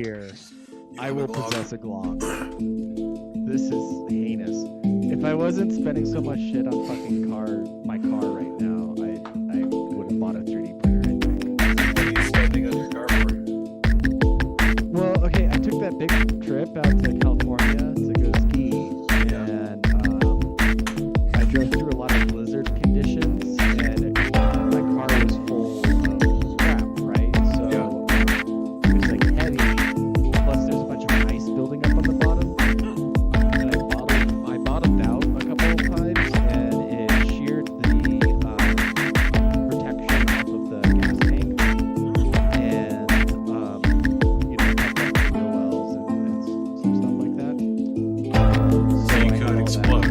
year, I will possess a Glock. This is heinous. If I wasn't spending so much shit on fucking my car right now, I would have bought a 3D printer, I think. What are you spending on your car for? Well, okay, I took that big trip out to California to go ski, and I drove through a lot of blizzard conditions, and my car was full of crap, right? So it was like heavy, plus there's a bunch of ice building up on the bottom, and I bottomed out a couple of times, and it sheared the protection off of the gas tank, and wheel wells and some stuff like that. So you could explode.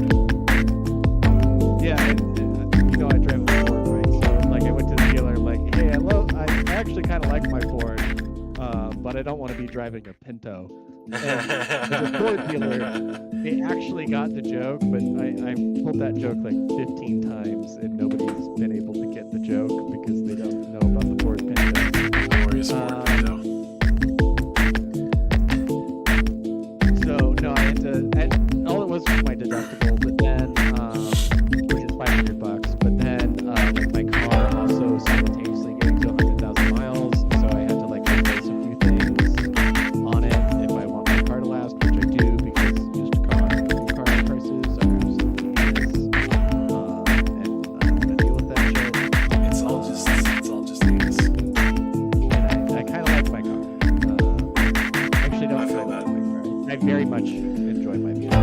Yeah, and I drive a Ford, right? So like I went to the dealer, like, hey, I actually kind of like my Ford, but I don't want to be driving a Pinto. And the Ford dealer, they actually got the joke, but I told that joke like 15 times, and nobody's been able to get the joke because they don't know about the Ford Pinto. Glorious Ford Pinto. So no, I had to. All it was my deductible, but then which is $500. But then like my car also simultaneously getting to 100,000 miles, so I had to like replace a few things on it if I want my car to last, which I do because used car prices are absolutely heinous, and I don't want to deal with that shit. It's all just heinous. And I kind of like my car. Actually, don't I feel like that. my car. I very much enjoy my vehicle.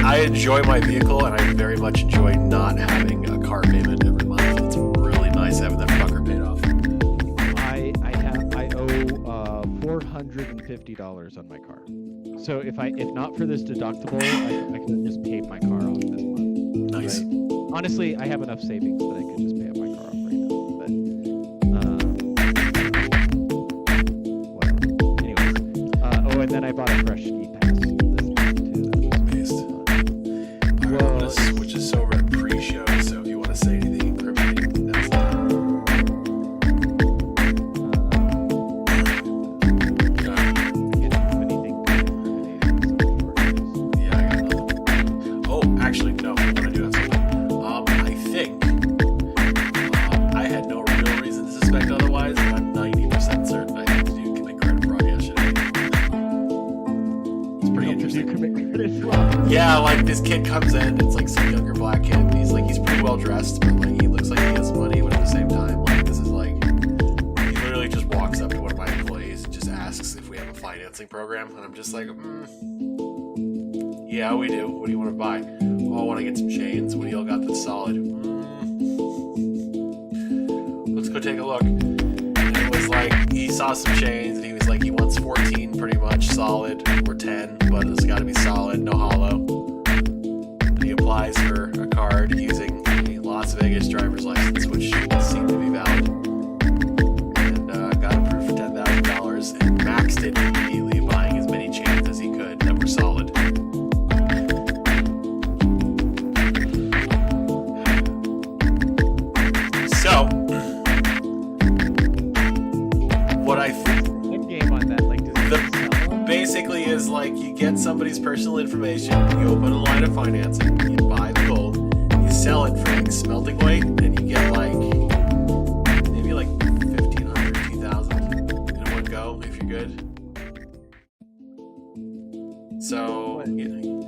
I enjoy my vehicle, and I very much enjoy not having a car payment every month. It's really nice having that fucker paid off. I owe $450 on my car. So if not for this deductible, I could have just paid my car off this month. Nice. Right? Honestly, I have enough savings that I could just pay my car off right now. But whatever. Anyways, and then I bought a fresh ski pass this month too. That was Based. Well, I'm going to switch this over to pre-show, so if you want to say anything incriminating, that's that. can't do anything incriminating. Yeah, I got nothing. Oh, actually, no, I do have something. I think I had no real reason to suspect otherwise, but I'm 90% certain I had to commit credit fraud yesterday. It's pretty interesting. Yeah, like this kid comes in, it's like some younger black kid, and he's pretty well dressed, but like he looks like he has money, but at the same time, like this is like, he literally just walks up to one of my employees and just asks if we have a financing program, and I'm just like, yeah, we do. What do you want to buy? Oh, I want to get some chains. What do y'all got that's solid? Let's go take a look. And it was like, he saw some chains, and he was like, he wants 14 pretty much solid, or 10, but it's got to be solid, no hollow. And he applies for a card using a Las Vegas driver's license, which seemed to be valid. And got approved for $10,000 and maxed it immediately, buying as many chains as he could that were solid. So, what I think What game on that? Like, does it sell? basically is like you get somebody's personal information, you open a line of financing, you buy the gold, you sell it for like smelting weight, and you get like maybe like 1,500, 2,000 in one go if you're good. So, you know,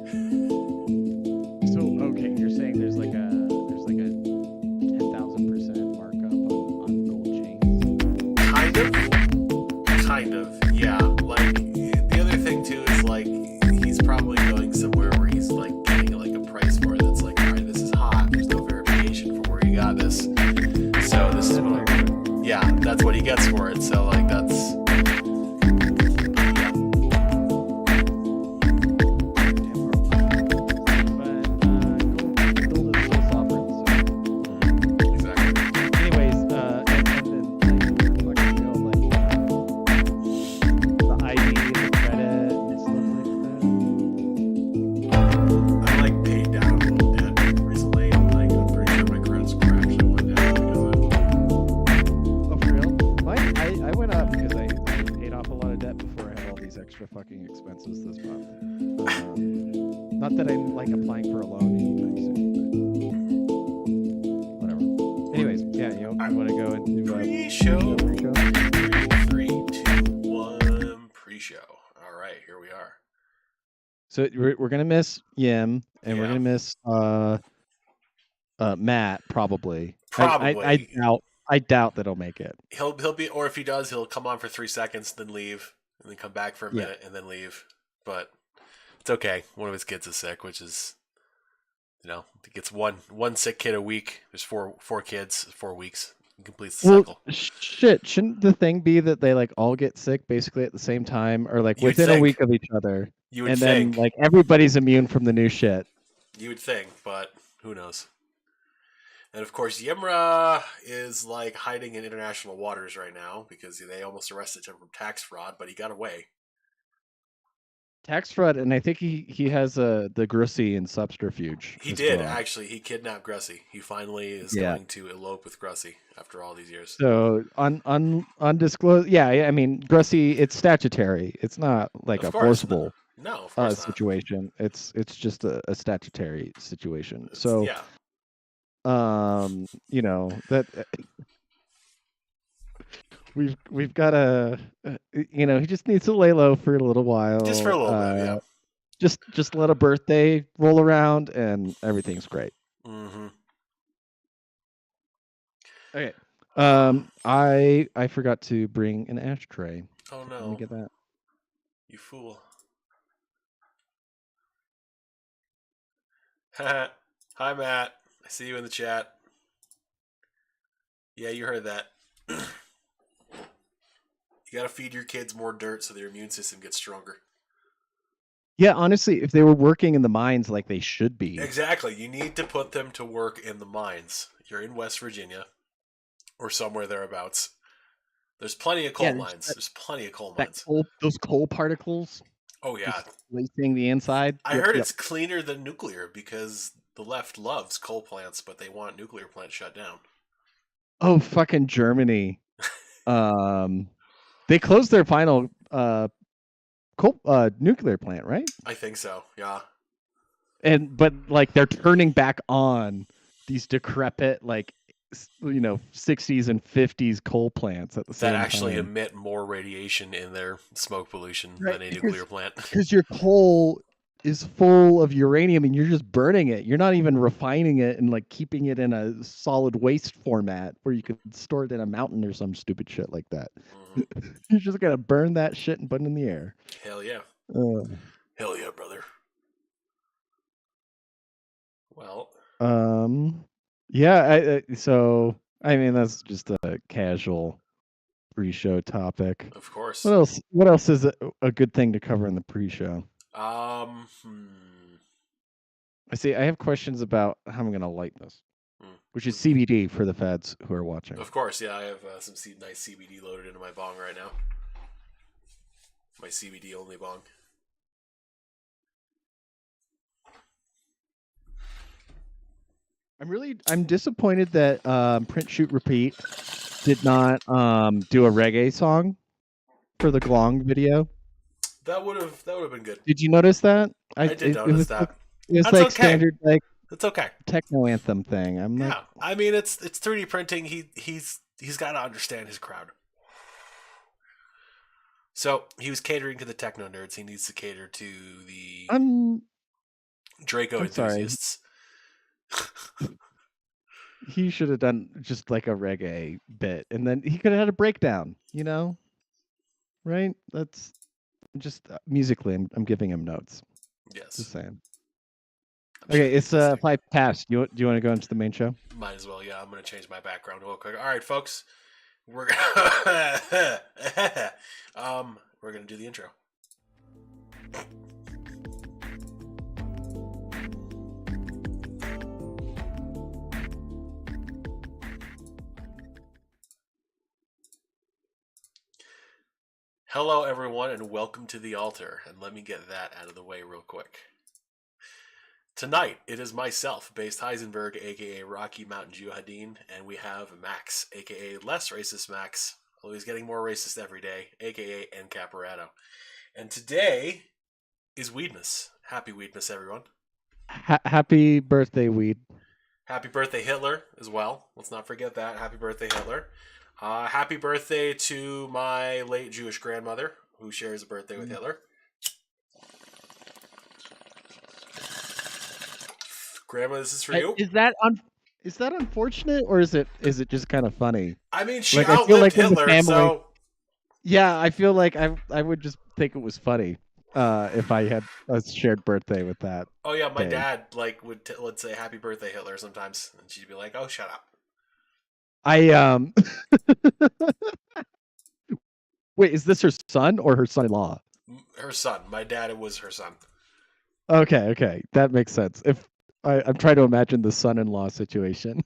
So okay, you're saying there's like a 10,000% markup on gold chains. kind of, yeah. Like the other thing too is like he's probably going somewhere where he's like getting like a price for it that's like, all right, this is hot. There's no verification for where you got this, so this is what yeah, that's what he gets for it. So like that's yeah. Gold is still sovereign. So, Exactly. anyways, and then like fucking the ID, the credit, and stuff like that. I like paid down a little bit recently. Like I'm pretty sure my credit score actually went down because of it. Oh, for real? I went up You want to go into Pre-show. pre-show? 3, 2, 1. Pre-show. All right, here we are. So we're gonna miss Yim, and we're Yeah. gonna miss Matt probably. Probably. I doubt that he'll make it. He'll be, or if he does, he'll come on for 3 seconds, then leave, and then come back for a minute, and then leave. But it's okay. One of his kids is sick, which is, he gets one sick kid a week. There's four kids, 4 weeks. He completes the cycle. Shit, shouldn't the thing be that they like all get sick basically at the same time, or like You would within a think. week of each other? You would and think. then like everybody's immune from the new shit. You would think, but who knows? And of course, Yimra is like hiding in international waters right now because they almost arrested him from tax fraud, but he got away. Tax fraud, and I think he has the Grussy and subterfuge. He did actually. He kidnapped Grussy. He finally is going to elope with Grussy after all these years. So undisclosed. Yeah, I mean Grussy. It's statutory. It's not like a forcible no, of course situation. It's just a statutory situation. So that we've got to he just needs to lay low for a little while. Just for a little bit, yeah. Just let a birthday roll around and everything's great. Mm-hmm. Okay. I forgot to bring an ashtray. Oh no. Let me get that. You fool. Hi Matt. I see you in the chat. Yeah, you heard that. You gotta feed your kids more dirt so their immune system gets stronger. Yeah, honestly, if they were working in the mines like they should be. Exactly. You need to put them to work in the mines. You're in West Virginia or somewhere thereabouts. There's plenty of coal mines. There's plenty of coal mines. Those coal particles. Oh, yeah. Lacing the inside. I heard it's cleaner than nuclear because the left loves coal plants, but they want nuclear plants shut down. Oh, fucking Germany. They closed their final nuclear plant, right? I think so, yeah. But like they're turning back on these decrepit 60s and 50s coal plants at the same time. That actually emit more radiation in their smoke pollution than a nuclear plant. Because your coal is full of uranium and you're just burning it. You're not even refining it and like keeping it in a solid waste format where you could store it in a mountain or some stupid shit like that. Mm-hmm. You're just gonna burn that shit and put it in the air. Hell yeah. Hell yeah, brother. Well. Yeah. So I mean that's just a casual pre-show topic. Of course. What else is a good thing to cover in the pre-show? I see. I have questions about how I'm going to light this, which is CBD for the fads who are watching. Of course, yeah. I have some nice CBD loaded into my bong right now. My CBD only bong. I'm disappointed that Print Shoot Repeat did not do a reggae song for the Glong video. That would have been good. Did you notice that? I did notice that. It's like standard it's okay. Techno anthem thing. I mean it's 3D printing. He's got to understand his crowd. So he was catering to the techno nerds. He needs to cater to the Draco enthusiasts. He should have done just like a reggae bit, and then he could have had a breakdown. Right? That's just musically. I'm giving him notes. Yes. Just saying. Okay, it's 5 past. Do you want to go into the main show? Might as well. Yeah, I'm going to change my background real quick. All right, folks, we're gonna do the intro. Hello, everyone, and welcome to the altar. And let me get that out of the way real quick. Tonight, it is myself, Based Heisenberg, aka Rocky Mountain Jihadin, and we have Max, aka Less Racist Max, although he's getting more racist every day, aka N Caparato. And today is Weedmas. Happy Weedmas, everyone. Happy birthday, Weed. Happy birthday, Hitler, as well. Let's not forget that. Happy birthday, Hitler. Happy birthday to my late Jewish grandmother, who shares a birthday with Mm. Hitler. Grandma, this is for you. Is that unfortunate, or is it just kind of funny? I mean, she Like, I feel outlived like when the Hitler, family, so yeah, I feel like I would just think it was funny if I had a shared birthday with that oh yeah, my day. dad would let's say Happy Birthday Hitler sometimes, and she'd be like, "Oh, shut up." I wait, is this her son or her son-in-law? Her son, my dad was her son. Okay, okay, that makes sense. If I'm trying to imagine the son-in-law situation.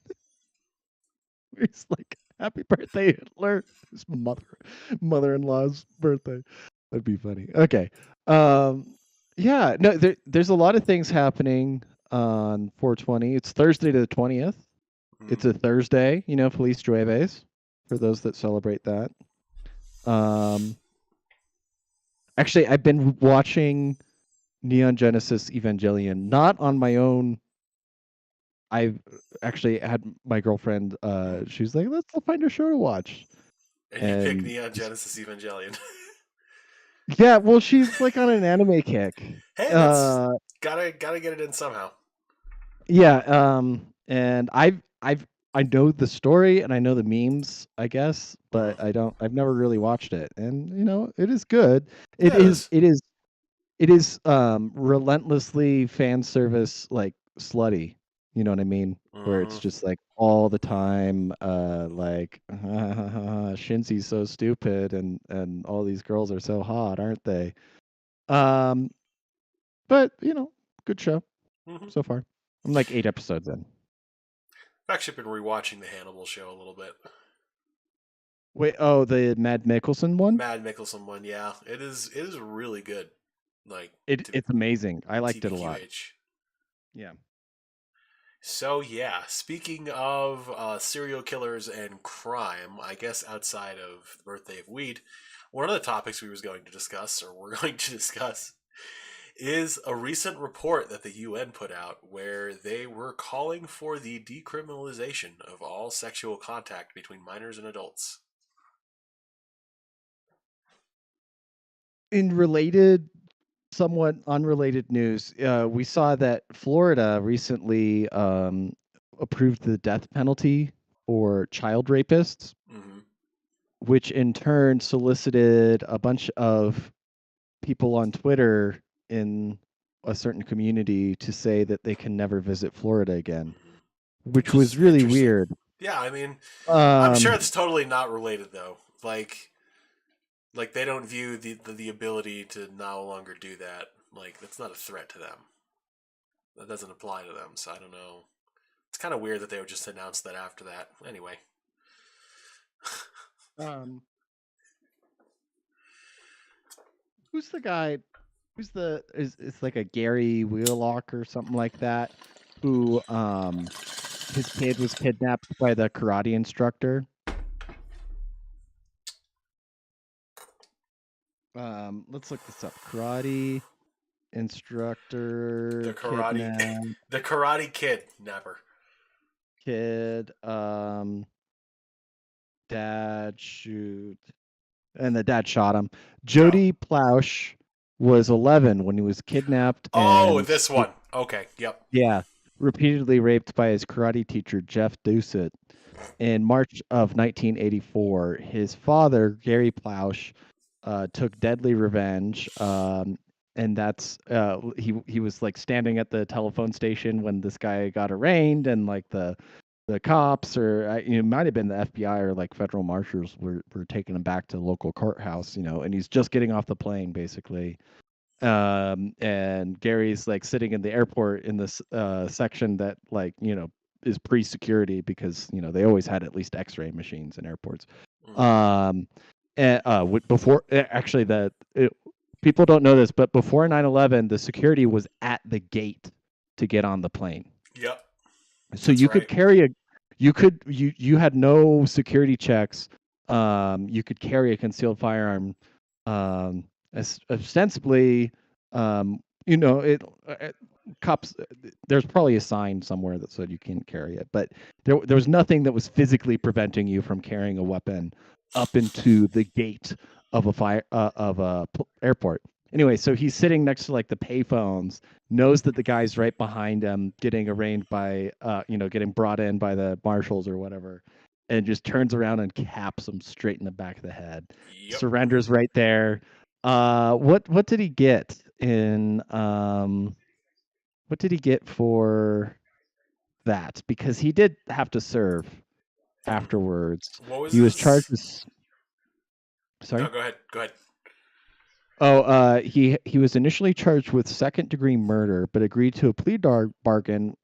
It's like, "Happy birthday, Hitler." His mother-in-law's birthday. That'd be funny. Okay. Yeah, no, there's a lot of things happening on 420. It's Thursday to the 20th. It's Mm. a Thursday, Feliz Jueves, for those that celebrate that. Um, Actually, I've been watching Neon Genesis Evangelion, not on my own. I've actually had my girlfriend, she was like, "Let's find a show to watch." And you pick And Neon Genesis Evangelion. yeah, well, she's like on an anime kick. Hey, that's Uh, gotta get it in somehow. yeah, and I know the story and I know the memes, I guess, but Mm. I've never really watched it. And it is good. It Yeah, it is is. it is it is relentlessly fan service, like, slutty. You know what I mean? Where it's Mm-hmm. just like all the time, like, Shinzi's so stupid, and all these girls are so hot, aren't they? Um, but good show Mm-hmm. so far. I'm like 8 episodes in. I've actually been rewatching the Hannibal show a little bit. Wait, oh, the Mad Mikkelsen one? Mad Mickelson one, yeah, it is. It is really good. Like to It's amazing. I liked it a lot. TBQH. Yeah. So yeah, speaking of serial killers and crime, I guess outside of the birthday of weed, one of the topics we was going to discuss, or we're going to discuss, is a recent report that the UN put out where they were calling for the decriminalization of all sexual contact between minors and adults. In related, somewhat unrelated news, we saw that Florida recently approved the death penalty for child rapists, Mm-hmm. which in turn solicited a bunch of people on Twitter in a certain community to say that they can never visit Florida again, Mm-hmm. which Which is was really interesting. weird. Yeah, I mean, I'm sure Um, it's totally not related though. Like they don't view the ability to no longer do that. Like that's not a threat to them. That doesn't apply to them. So I don't know. It's kind of weird that they would just announce that after that. Anyway. um, who's the guy? Who's the is it's like a Gary Wheelock or something like that, who his kid was kidnapped by the karate instructor. Let's look this up. Karate The instructor karate, kidnap the Karate Kid napper. kid. Dad shoot, and the dad shot him. Oh, Jody Plausch was 11 when he was kidnapped oh, and this one. Okay, yep. yeah, repeatedly raped by his karate teacher Jeff Doucet. In March of 1984, his father, Gary Plausch, took deadly revenge. And that's he was like standing at the telephone station when this guy got arraigned, and like the cops, or it might have been the FBI or like federal marshals, were taking him back to the local courthouse, and he's just getting off the plane basically. And Gary's like sitting in the airport in this section that, like, is pre-security, because they always had at least X-ray machines in airports. Mm-hmm. um and before, actually, people don't know this, but before 9/11, the security was at the gate to get on the plane. Yep, So that's you could right. carry a you had no security checks. You could carry a concealed firearm, ostensibly, it cops. There's probably a sign somewhere that said you can't carry it, but there was nothing that was physically preventing you from carrying a weapon up into the gate of a airport. Anyway, so he's sitting next to like the payphones, knows that the guy's right behind him, getting arraigned by, getting brought in by the marshals or whatever, and just turns around and caps him straight in the back of the head. Yep. Surrenders right there. What did he get in what did he get for that? Because he did have to serve afterwards. What was He was charged this? with No, sorry? go ahead. Go ahead. Oh, he was initially charged with second-degree murder, but agreed to a plea bargain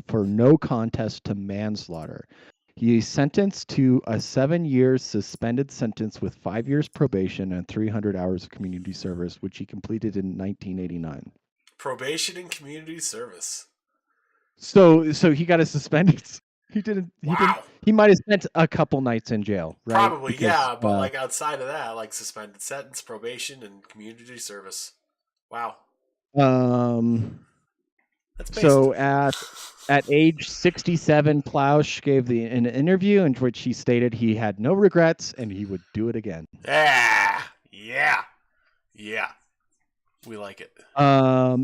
for no contest to manslaughter. He is sentenced to a 7 years suspended sentence with 5 years probation and 300 hours of community service, which he completed in 1989. Probation and community service. So he got a suspended. Wow. He might have spent a couple nights in jail, right? Probably, Because yeah, but like outside of that, like suspended sentence, probation, and community service. Wow. um That's so basic. at age 67, Plausch gave an interview in which he stated he had no regrets and he would do it again. Yeah. Yeah. We like it.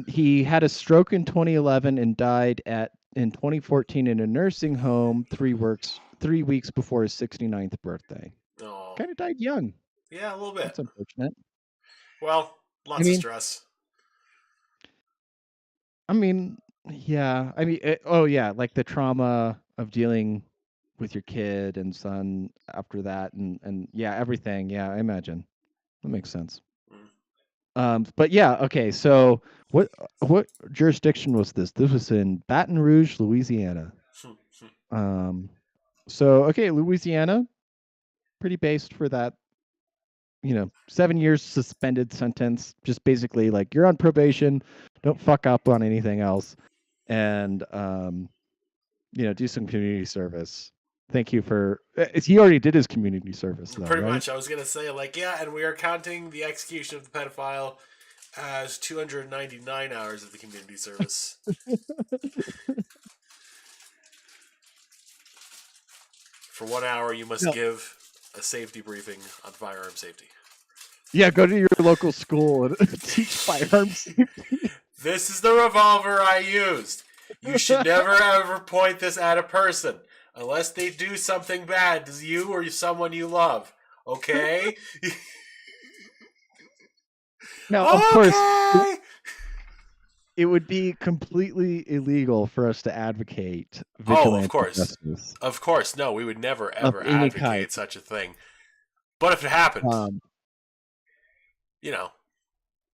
He had a stroke in 2011 and died in 2014 in a nursing home 3 weeks before his 69th birthday. Oh. Kind of died young. Yeah, a little bit. That's unfortunate. Well, I lots of mean, stress. I mean, yeah. I mean, oh yeah, like the trauma of dealing with your kid and son after that, and yeah, everything. Yeah, I imagine that makes sense. But yeah, okay. So what jurisdiction was this? This was in Baton Rouge, Louisiana. Um, so okay, Louisiana, pretty based for that. 7 years suspended sentence. Just basically like you're on probation. Don't fuck up on anything else, and do some community service. Thank you for. He already did his community service though, Pretty right? much. I was going to say, like, yeah, and we are counting the execution of the pedophile as 299 hours of the community service. For 1 hour, you must No. give a safety briefing on firearm safety. Yeah, go to your local school and teach firearms safety. This is the revolver I used. You should never ever point this at a person unless they do something bad to you or someone you love. Okay? Now, of course, it would be completely illegal for us to advocate vigilante of course. justice. Of course. No, we would never, Of ever any advocate kind. such a thing. But if it happened, you know.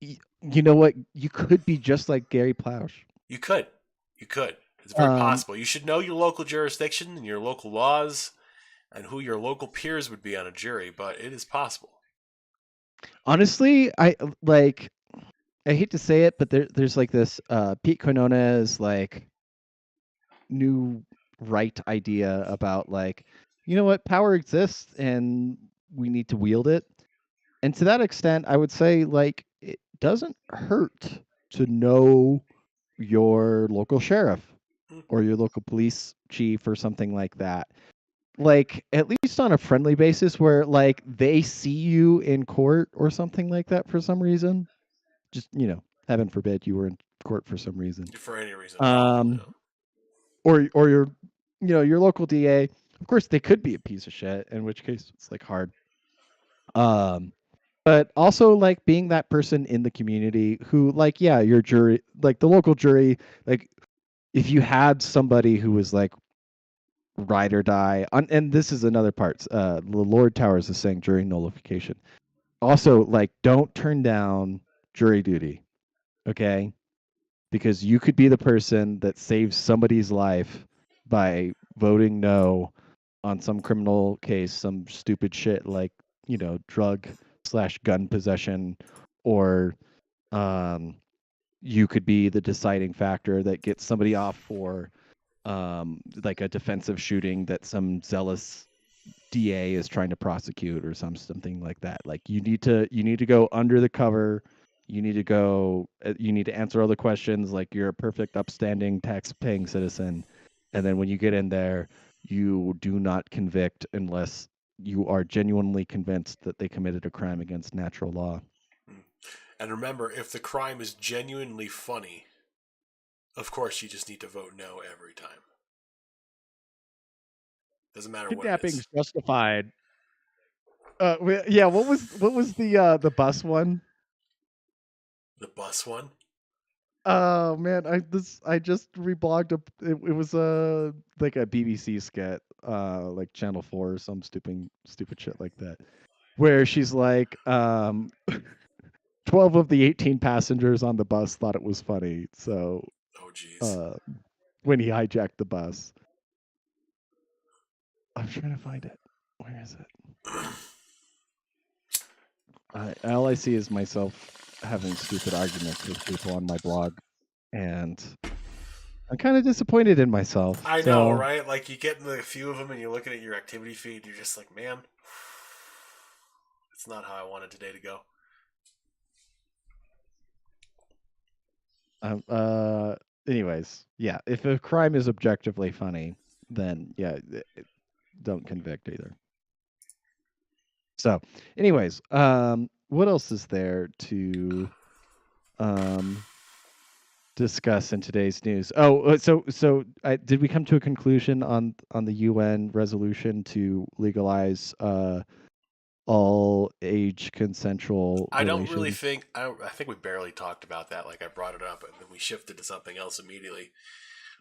You know what? You could be just like Gary Plausch. You could. You could. It's very possible. You should know your local jurisdiction and your local laws and who your local peers would be on a jury, but it is possible. Honestly, I hate to say it, but there's like this Pete Quinones like new right idea about like, you know what, power exists and we need to wield it. And to that extent, I would say like it doesn't hurt to know your local sheriff or your local police chief or something like that. Like at least on a friendly basis where like they see you in court or something like that for some reason. Just, heaven forbid you were in court for some reason. For any reason at all. Or your local DA. Of course they could be a piece of shit, in which case it's like hard. But also like being that person in the community who like, yeah, your jury, like the local jury, like if you had somebody who was like ride or die and this is another part, the Lord Towers is saying jury nullification. Also, like, don't turn down jury duty, okay? Because you could be the person that saves somebody's life by voting no on some criminal case, some stupid shit like, drug/gun possession, or you could be the deciding factor that gets somebody off for like a defensive shooting that some zealous DA is trying to prosecute or something like that. Like you need to go under the cover. you need to go. You need to answer all the questions like you're a perfect, upstanding, tax-paying citizen, and then when you get in there, you do not convict unless you are genuinely convinced that they committed a crime against natural law. And remember, if the crime is genuinely funny, of course you just need to vote no every time. Doesn't matter what it is. Kidnapping's justified. Yeah. What was the bus one? The bus one? Oh man, I just reblogged it was like a BBC skit, like Channel 4 or some stupid shit like that. Where she's like, 12 of the 18 passengers on the bus thought it was funny. So Oh, jeez. uh when he hijacked the bus. I'm trying to find it. Where is it? All I see is myself having stupid arguments with people on my blog, and I'm kind of disappointed in myself. I know, So right? Like, you get in a few of them and you're looking at your activity feed and you're just like, man, it's not how I wanted today to go. Um, uh, anyways, yeah, if a crime is objectively funny, then yeah, don't convict either. So, anyways, what else is there to um discuss in today's news? Oh, did we come to a conclusion on the UN resolution to legalize all age consensual I don't really relations? think, I think we barely talked about that. Like, I brought it up and then we shifted to something else immediately.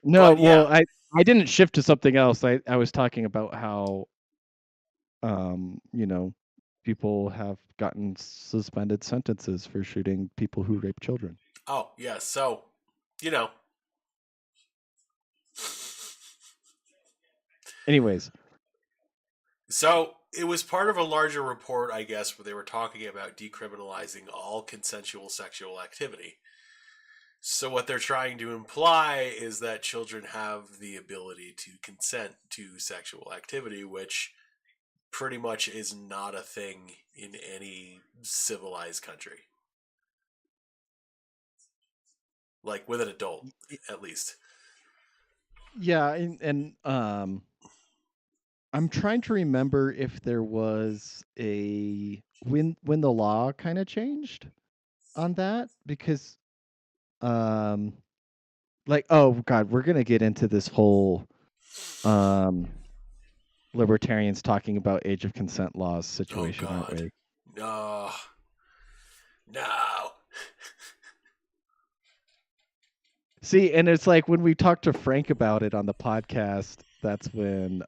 No, But yeah, well, I didn't shift to something else. I was talking about how you know, people have gotten suspended sentences for shooting people who rape children. oh, yeah, so, you know, Anyways, so it was part of a larger report, I guess, where they were talking about decriminalizing all consensual sexual activity. So what they're trying to imply is that children have the ability to consent to sexual activity, which pretty much is not a thing in any civilized country. Like with an adult, at least. yeah, and I'm trying to remember if there was a when the law kind of changed on that because um like oh god, we're going to get into this whole um libertarians talking about age of consent laws Oh situation, aren't God, we? no, no. See, and it's like when we talked to Frank about it on the podcast, that's when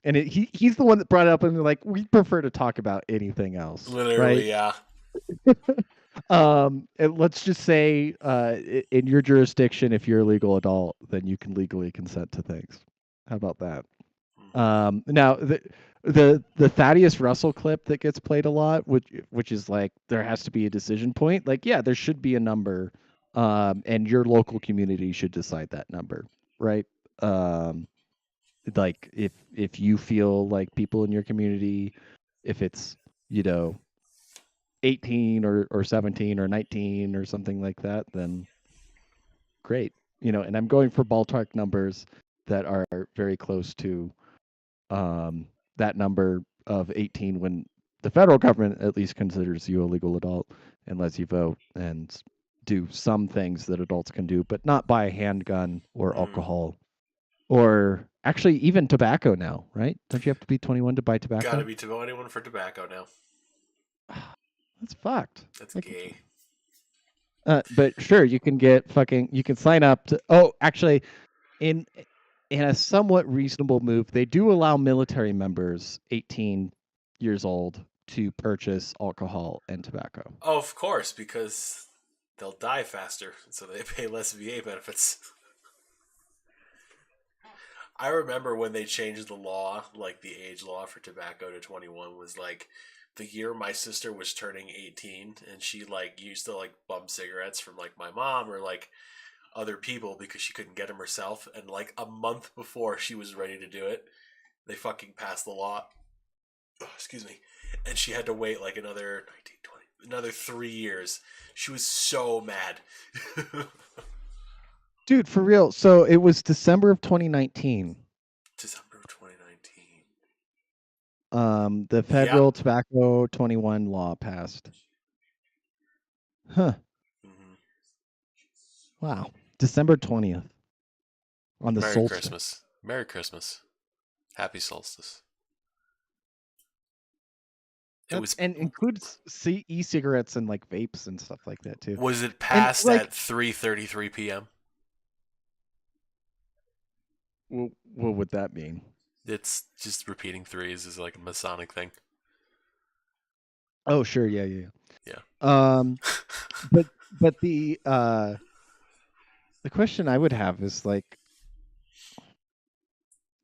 and he's the one that brought it up and like we prefer to talk about anything else, right? Literally, yeah. And let's just say in your jurisdiction if you're a legal adult, then you can legally consent to things. How about that? Mm-hmm. Now the Thaddeus Russell clip that gets played a lot, which is like there has to be a decision point. Like, yeah, there should be a number, and your local community should decide that number, right? Um, like if you feel like people in your community, if it's you know 18 or 17 or 19 or something like that, then great. And I'm going for ballpark numbers that are very close to um, that number of 18 when the federal government at least considers you a legal adult and lets you vote and do some things that adults can do, but not buy a handgun or Mm. alcohol or actually even tobacco now, right? Don't you have to be 21 to buy Got to tobacco? be to anyone for tobacco now. That's fucked. That's Like, gay. but sure, you can sign up to. Oh, actually, in in a somewhat reasonable move, they do allow military members 18 years old to purchase alcohol and tobacco. Oh, of course, because they'll die faster, so they pay less VA benefits. I remember when they changed the law, like the age law for tobacco to 21 was like the year my sister was turning 18 and she like used to like bum cigarettes from like my mom or like other people because she couldn't get them herself and like a month before she was ready to do it, they fucking passed the law. Oh, excuse me. And she had to wait like another 19, 20. another 3 years. She was so mad. Dude, for real. So it was December of 2019. December of 2019. The Yeah. federal tobacco 21 law passed. Huh. Hmm. Wow. December 20th on the Merry solstice. Christmas. Merry Christmas. Happy solstice. It was. And includes e-cigarettes and like vapes and stuff like that too. Was it And passed like, at 3:33 p.m.? what would that mean? It's just repeating threes is like a Masonic thing. Oh, sure. Yeah, yeah, Yeah. yeah. But the question I would have is like,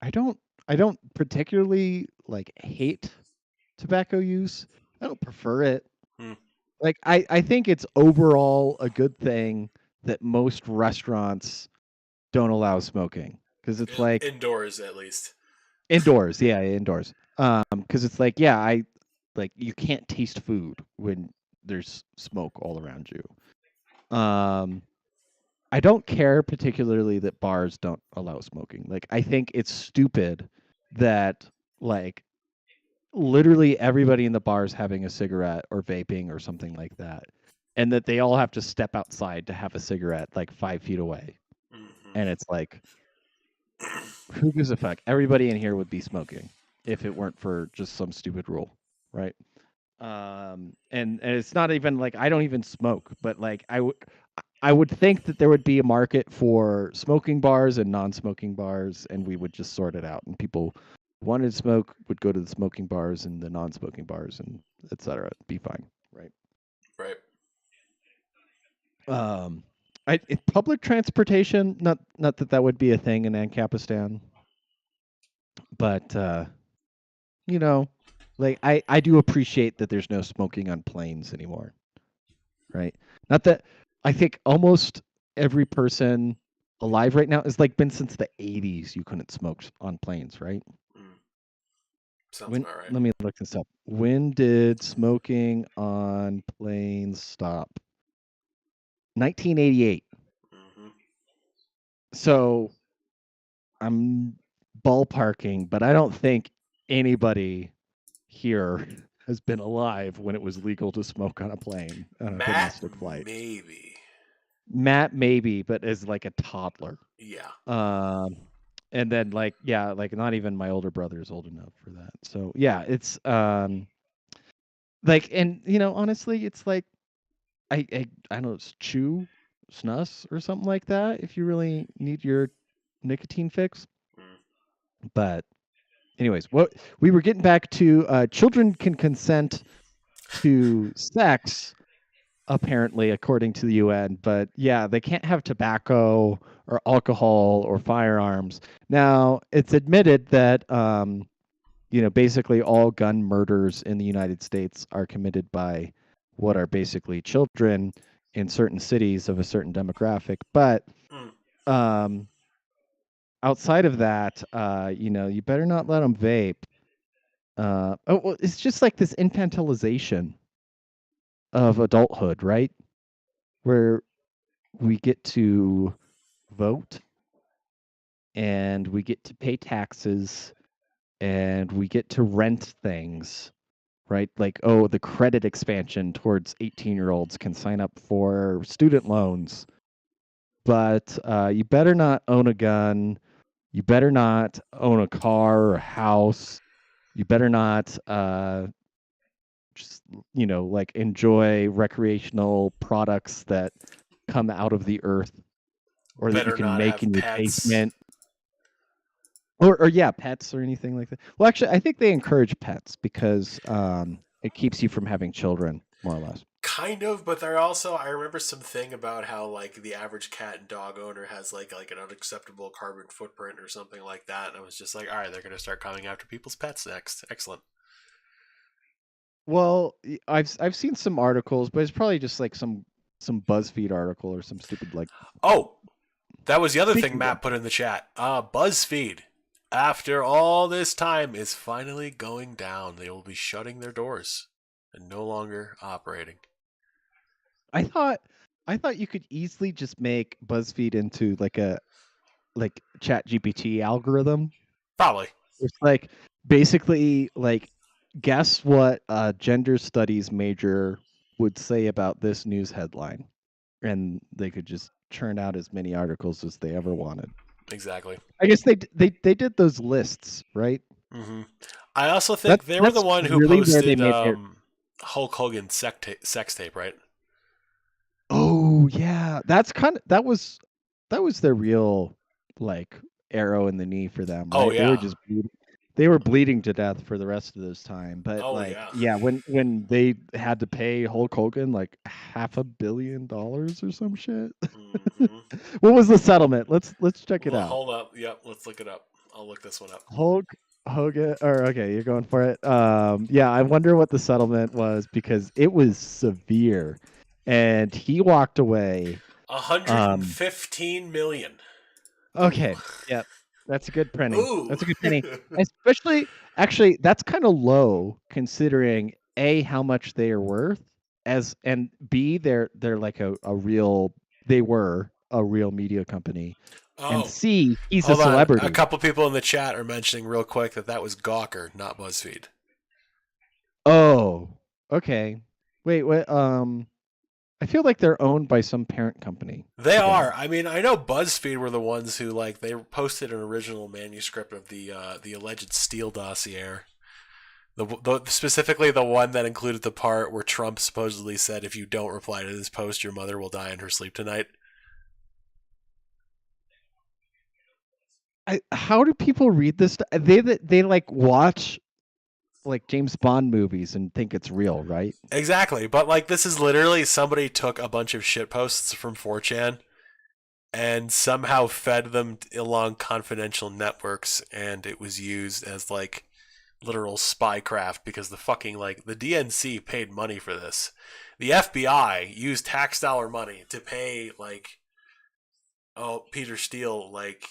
I don't I don't particularly like hate tobacco use. I don't prefer it. Hmm. Like I think it's overall a good thing that most restaurants don't allow smoking because it's like Indoors, at least. indoors, yeah, indoors. Because it's like, yeah, I like you can't taste food when there's smoke all around you. I don't care particularly that bars don't allow smoking. Like I think it's stupid that like literally everybody in the bar is having a cigarette or vaping or something like that, and that they all have to step outside to have a cigarette like 5 feet away. Hmm. And it's like, who gives a fuck? Everybody in here would be smoking if it weren't for just some stupid rule, right? And it's not even like I don't even smoke, but like I would think that there would be a market for smoking bars and non-smoking bars, and we would just sort it out. And people who wanted to smoke would go to the smoking bars and the non-smoking bars, and etc. Be fine, right? Right. Um, public transportation, not that that would be a thing in Ancapistan, but you know, like I do appreciate that there's no smoking on planes anymore, right? Not that I think almost every person alive right now is like been since the 80s you couldn't smoke on planes, right? Mm. Sounds When about right. let me look this up. When did smoking on planes stop? 1988. Hmm. So I'm ballparking, but I don't think anybody here has been alive when it was legal to smoke on a plane on a Matt, domestic flight. maybe. Matt maybe, but as like a toddler. Yeah. Um, and then like yeah, like not even my older brother is old enough for that. So yeah, it's like, and honestly, it's like I don't know, it's chew, snus or something like that if you really need your nicotine fix. Mm. But anyways, what we were getting back to, children can consent to sex apparently according to the UN, but yeah, they can't have tobacco or alcohol or firearms. Now, it's admitted that basically all gun murders in the United States are committed by what are basically children in certain cities of a certain demographic, but Mm. um outside of that, you better not let them vape. Well, it's just like this infantilization of adulthood, right? Where we get to vote and we get to pay taxes and we get to rent things, right? Like, oh, the credit expansion towards 18-year-olds can sign up for student loans, but you better not own a gun. You better not own a car or a house. You better not just, like enjoy recreational products that come out of the earth or that you Better can not make have in your pets. basement. Or yeah, pets or anything like that. Well, actually, I think they encourage pets because it keeps you from having children, more or less. Kind of, but they're also. I remember something about how like the average cat and dog owner has like an unacceptable carbon footprint or something like that, and I was just like, all right, they're gonna start coming after people's pets next. Excellent. Well, I've seen some articles, but it's probably just like some BuzzFeed article or some stupid like. Oh, that was the other thing Speaking of, Matt put in the chat. BuzzFeed, after all this time, is finally going down. They will be shutting their doors and no longer operating. I thought I thought you could easily just make BuzzFeed into like a like Chat GPT algorithm. Probably. It's like basically like guess what a gender studies major would say about this news headline, and they could just churn out as many articles as they ever wanted. Exactly. I guess they did those lists, right? Hmm. I also think That's they were the that's one who really where they posted made their. Hulk Hogan's sex tape, right? Oh yeah, that was their real like arrow in the knee for them, Oh right? They were yeah. just they were bleeding to death for the rest of this time. But Oh like, yeah. yeah, when they had to pay Hulk Hogan like $500 million or some shit. Hmm. What was the settlement? Let's check it Well, out. hold up. Yep, let's look it up. I'll look this one up. Hulk Hogan, or okay, you're going for it. Yeah, I wonder what the settlement was because it was severe, and he walked away. Um, 115 million. Ooh. okay, yeah, that's a good penny. Ooh. That's a good penny. Especially, actually, that's kind of low considering A, how much they are worth, as and B, they're like a real they were a real media company, and Oh, C, he's a hold on. A celebrity. couple people in the chat are mentioning real quick that that was Gawker, not BuzzFeed. Oh, okay. Wait, what? I feel like they're owned by some parent company They are. together. I mean, I know BuzzFeed were the ones who like they posted an original manuscript of the alleged Steele dossier. Specifically the one that included the part where Trump supposedly said, "If you don't reply to this post, your mother will die in her sleep tonight." How do people read this? They like watch like James Bond movies and think it's real, right? Exactly, but like this is literally somebody took a bunch of shit posts from 4chan and somehow fed them along confidential networks, and it was used as like literal spycraft because the fucking like the DNC paid money for this. The FBI used tax dollar money to pay like Peter Steele like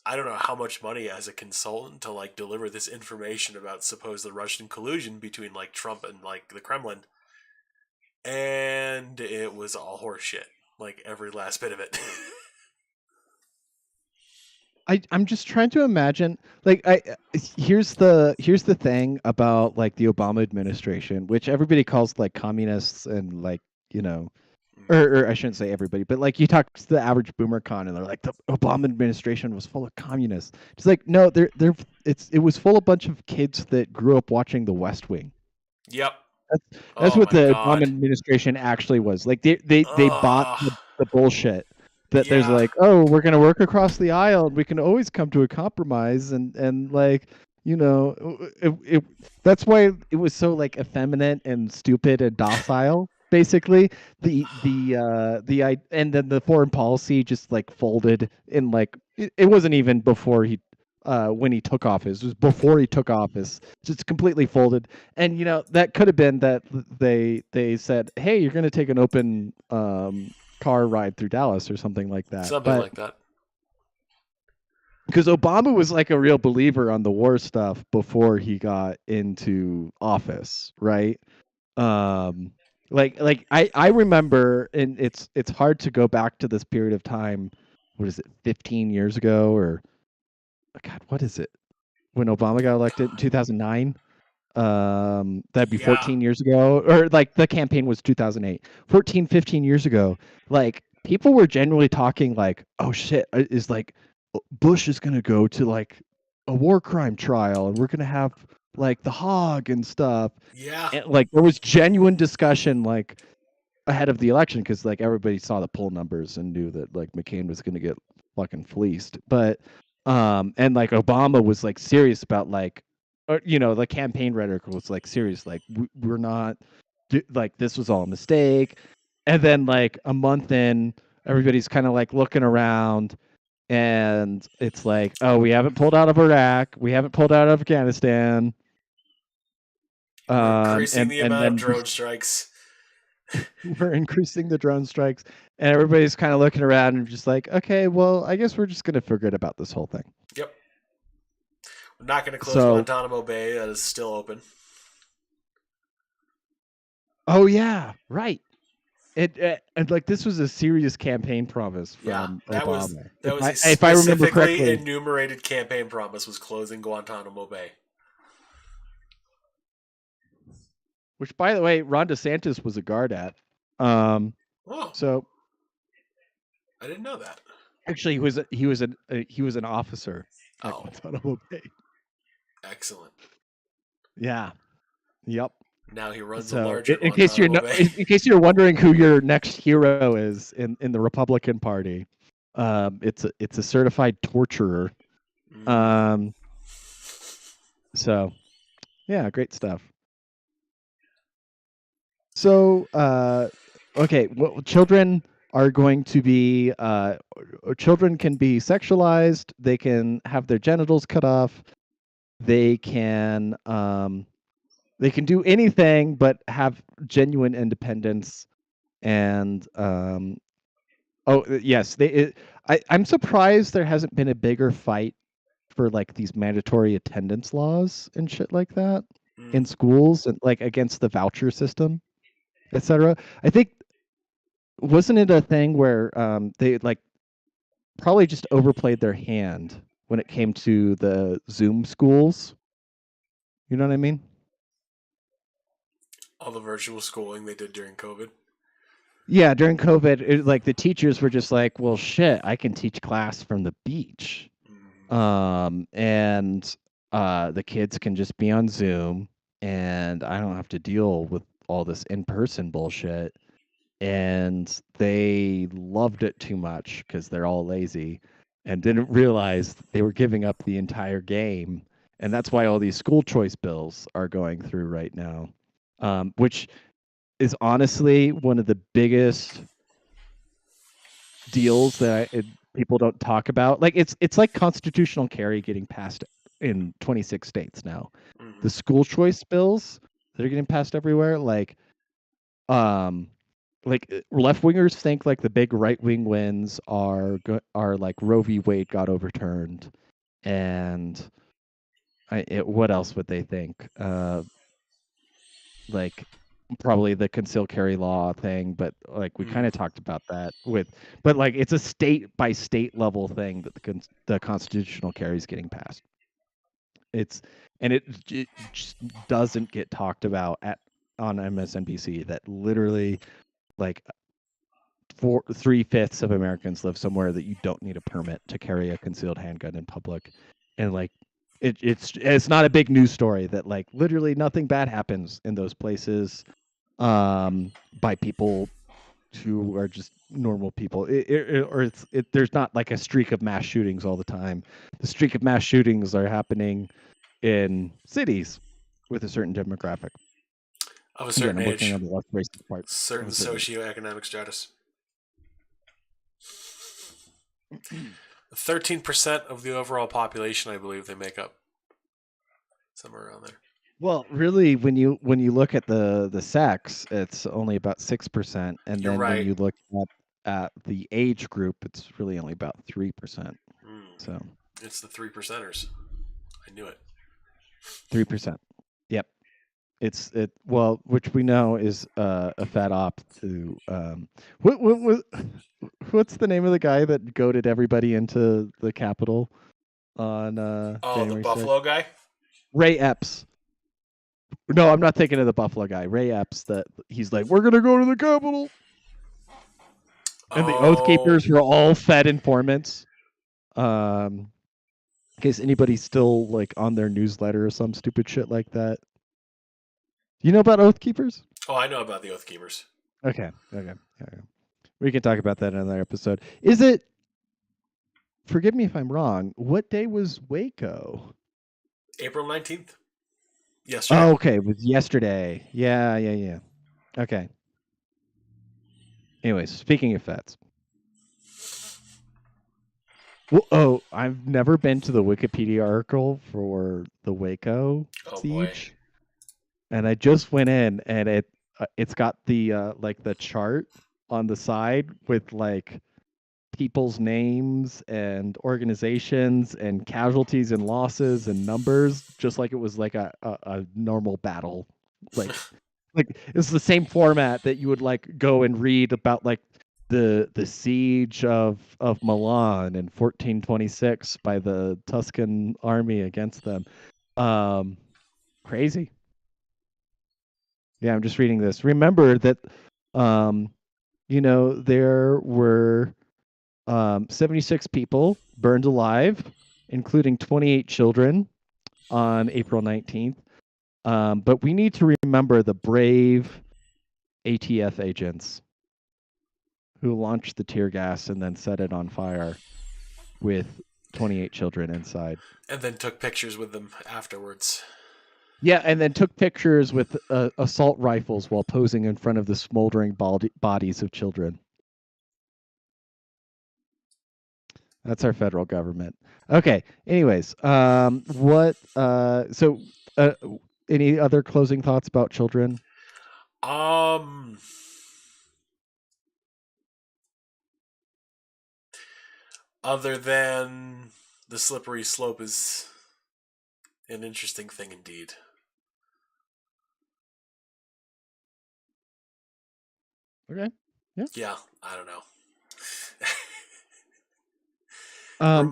I don't know how much money as a consultant to like deliver this information about supposed Russian collusion between like Trump and like the Kremlin, and it was all horseshit, like every last bit of it. I'm just trying to imagine like here's the thing about like the Obama administration, which everybody calls like communists and like, you know, or I shouldn't say everybody, but like you talk to the average boomer con and they're like the Obama administration was full of communists. It's like no, it was full of bunch of kids that grew up watching The West Wing. Yep. That's Oh what my the Obama god. administration actually was. Like they bought Ugh. the bullshit that there's Yeah. like, oh, we're gonna work across the aisle and we can always come to a compromise and like, you know, that's why it was so like effeminate and stupid and docile. Basically, and then the foreign policy just like folded in like it wasn't even before he when he took office. It was before he took office. Just completely folded. And you know that could have been that they said, "Hey, you're going to take an open car ride through Dallas or something like that." Something But like that. because Obama was like a real believer on the war stuff before he got into office, right? Um, like I remember, and it's hard to go back to this period of time. What is it, 15 years ago or God, what is it? When Obama got elected in God. 2009? That'd be Yeah. 14 years ago, or like the campaign was 2008. 14, 15 years ago, like people were generally talking like, oh shit, is like Bush is going to go to like a war crime trial and we're going to have like the hog and stuff. Yeah. And like there was genuine discussion like ahead of the election because like everybody saw the poll numbers and knew that like McCain was going to get fucking fleeced. But and like Obama was like serious about like you know, the campaign rhetoric was like serious like we're not like this was all a mistake. And then like a month in, everybody's kind of like looking around and it's like, oh, we haven't pulled out of Iraq, we haven't pulled out of Afghanistan. We're increasing the And amount of then drone strikes. we're increasing the drone strikes, and everybody's kind of looking around and just like, okay, well, I guess we're just gonna forget about this whole thing. Yep. We're not going to close So, Guantanamo Bay. That is still open. oh yeah, right. And like this was a serious campaign promise Yeah, from that was Obama. that was a If I remember specifically correctly, enumerated campaign promise was closing Guantanamo Bay. which by the way, Ron DeSantis was a guard at. Oh, So I didn't know that. actually, he was an officer at Oh, Guantanamo Bay. excellent. Yeah. Yep. Now he runs a So larger in case you're Guantanamo Bay. in case you're wondering who your next hero is in the Republican Party, it's a certified torturer. Mm. Um, so yeah, great stuff. So okay, well, children are going to be children can be sexualized. They can have their genitals cut off. They can do anything but have genuine independence and yes, I'm surprised there hasn't been a bigger fight for like these mandatory attendance laws and shit like that in Mm. schools and like against the voucher system, etc. I think wasn't it a thing where they like probably just overplayed their hand when it came to the Zoom schools? You know what I mean? All the virtual schooling they did during COVID. Yeah, during COVID, like the teachers were just like, "Well, shit, I can teach class from the beach." Mm. And the kids can just be on Zoom, and I don't have to deal with all this in-person bullshit. And they loved it too much because they're all lazy and didn't realize they were giving up the entire game. And that's why all these school choice bills are going through right now, which is honestly one of the biggest deals that people don't talk about. Like it's like constitutional carry getting passed in 26 states now. Mm-hmm. The school choice bills that are getting passed everywhere, um, left wingers think like the big right wing wins are like Roe v. Wade got overturned, and what else would they think? Like probably the conceal carry law thing, but like we kind Mm. of talked about that but like it's a state by state level thing that the constitutional carry is getting passed. It's and it just doesn't get talked about on MSNBC that literally like 3/5 of Americans live somewhere that you don't need a permit to carry a concealed handgun in public, and like it's not a big news story that like literally nothing bad happens in those places by people who are just normal people. There's not like a streak of mass shootings all the time. The streak of mass shootings are happening in cities with a certain demographic. Of a Again, certain I'm looking age, on the left racist part of certain a certain socioeconomic status. 13% of the overall population, I believe, they make up. Somewhere around there. Well, really, when you look at the sex, it's only about 6%, and You're then when right. you look at the age group, it's really only about 3%. Mm. So It's the 3%ers. I knew it. 3%. Yep. Well, which we know is a fat op to what's the name of the guy that goaded everybody into the Capitol on Oh, the January 6th? Buffalo guy? Ray Epps. No, I'm not thinking of the Buffalo guy. Ray Epps. That he's like, we're gonna go to the Capitol, and the Oath Oh, Keepers were all Fed informants. In case anybody's still like on their newsletter or some stupid shit like that. You know about Oath Keepers? oh, I know about the Oath Keepers. Okay. We can talk about that in another episode. Is it? Forgive me if I'm wrong. What day was Waco? April 19th? Yesterday. Oh, okay. It was yesterday. Yeah. Okay. Anyways, speaking of feds. Well, I've never been to the Wikipedia article for the Waco Oh, boy. siege, and I just went in, and it's got the like the chart on the side with like people's names and organizations and casualties and losses and numbers, just like it was like a normal battle. Like Like it's the same format that you would like go and read about like the siege of Milan in 1426 by the Tuscan army against them. Um, Crazy. Yeah, I'm just reading this. Remember that, um, there were 76 people burned alive, including 28 children on April 19th. But we need to remember the brave ATF agents who launched the tear gas and then set it on fire with 28 children inside. And then took pictures with them afterwards. Yeah, and then took pictures with assault rifles while posing in front of the smoldering bodies of children. That's our federal government. Okay. Anyways, uh, any other closing thoughts about children? Um, other than the slippery slope is an interesting thing indeed. Okay. Yeah. Yeah, I don't know.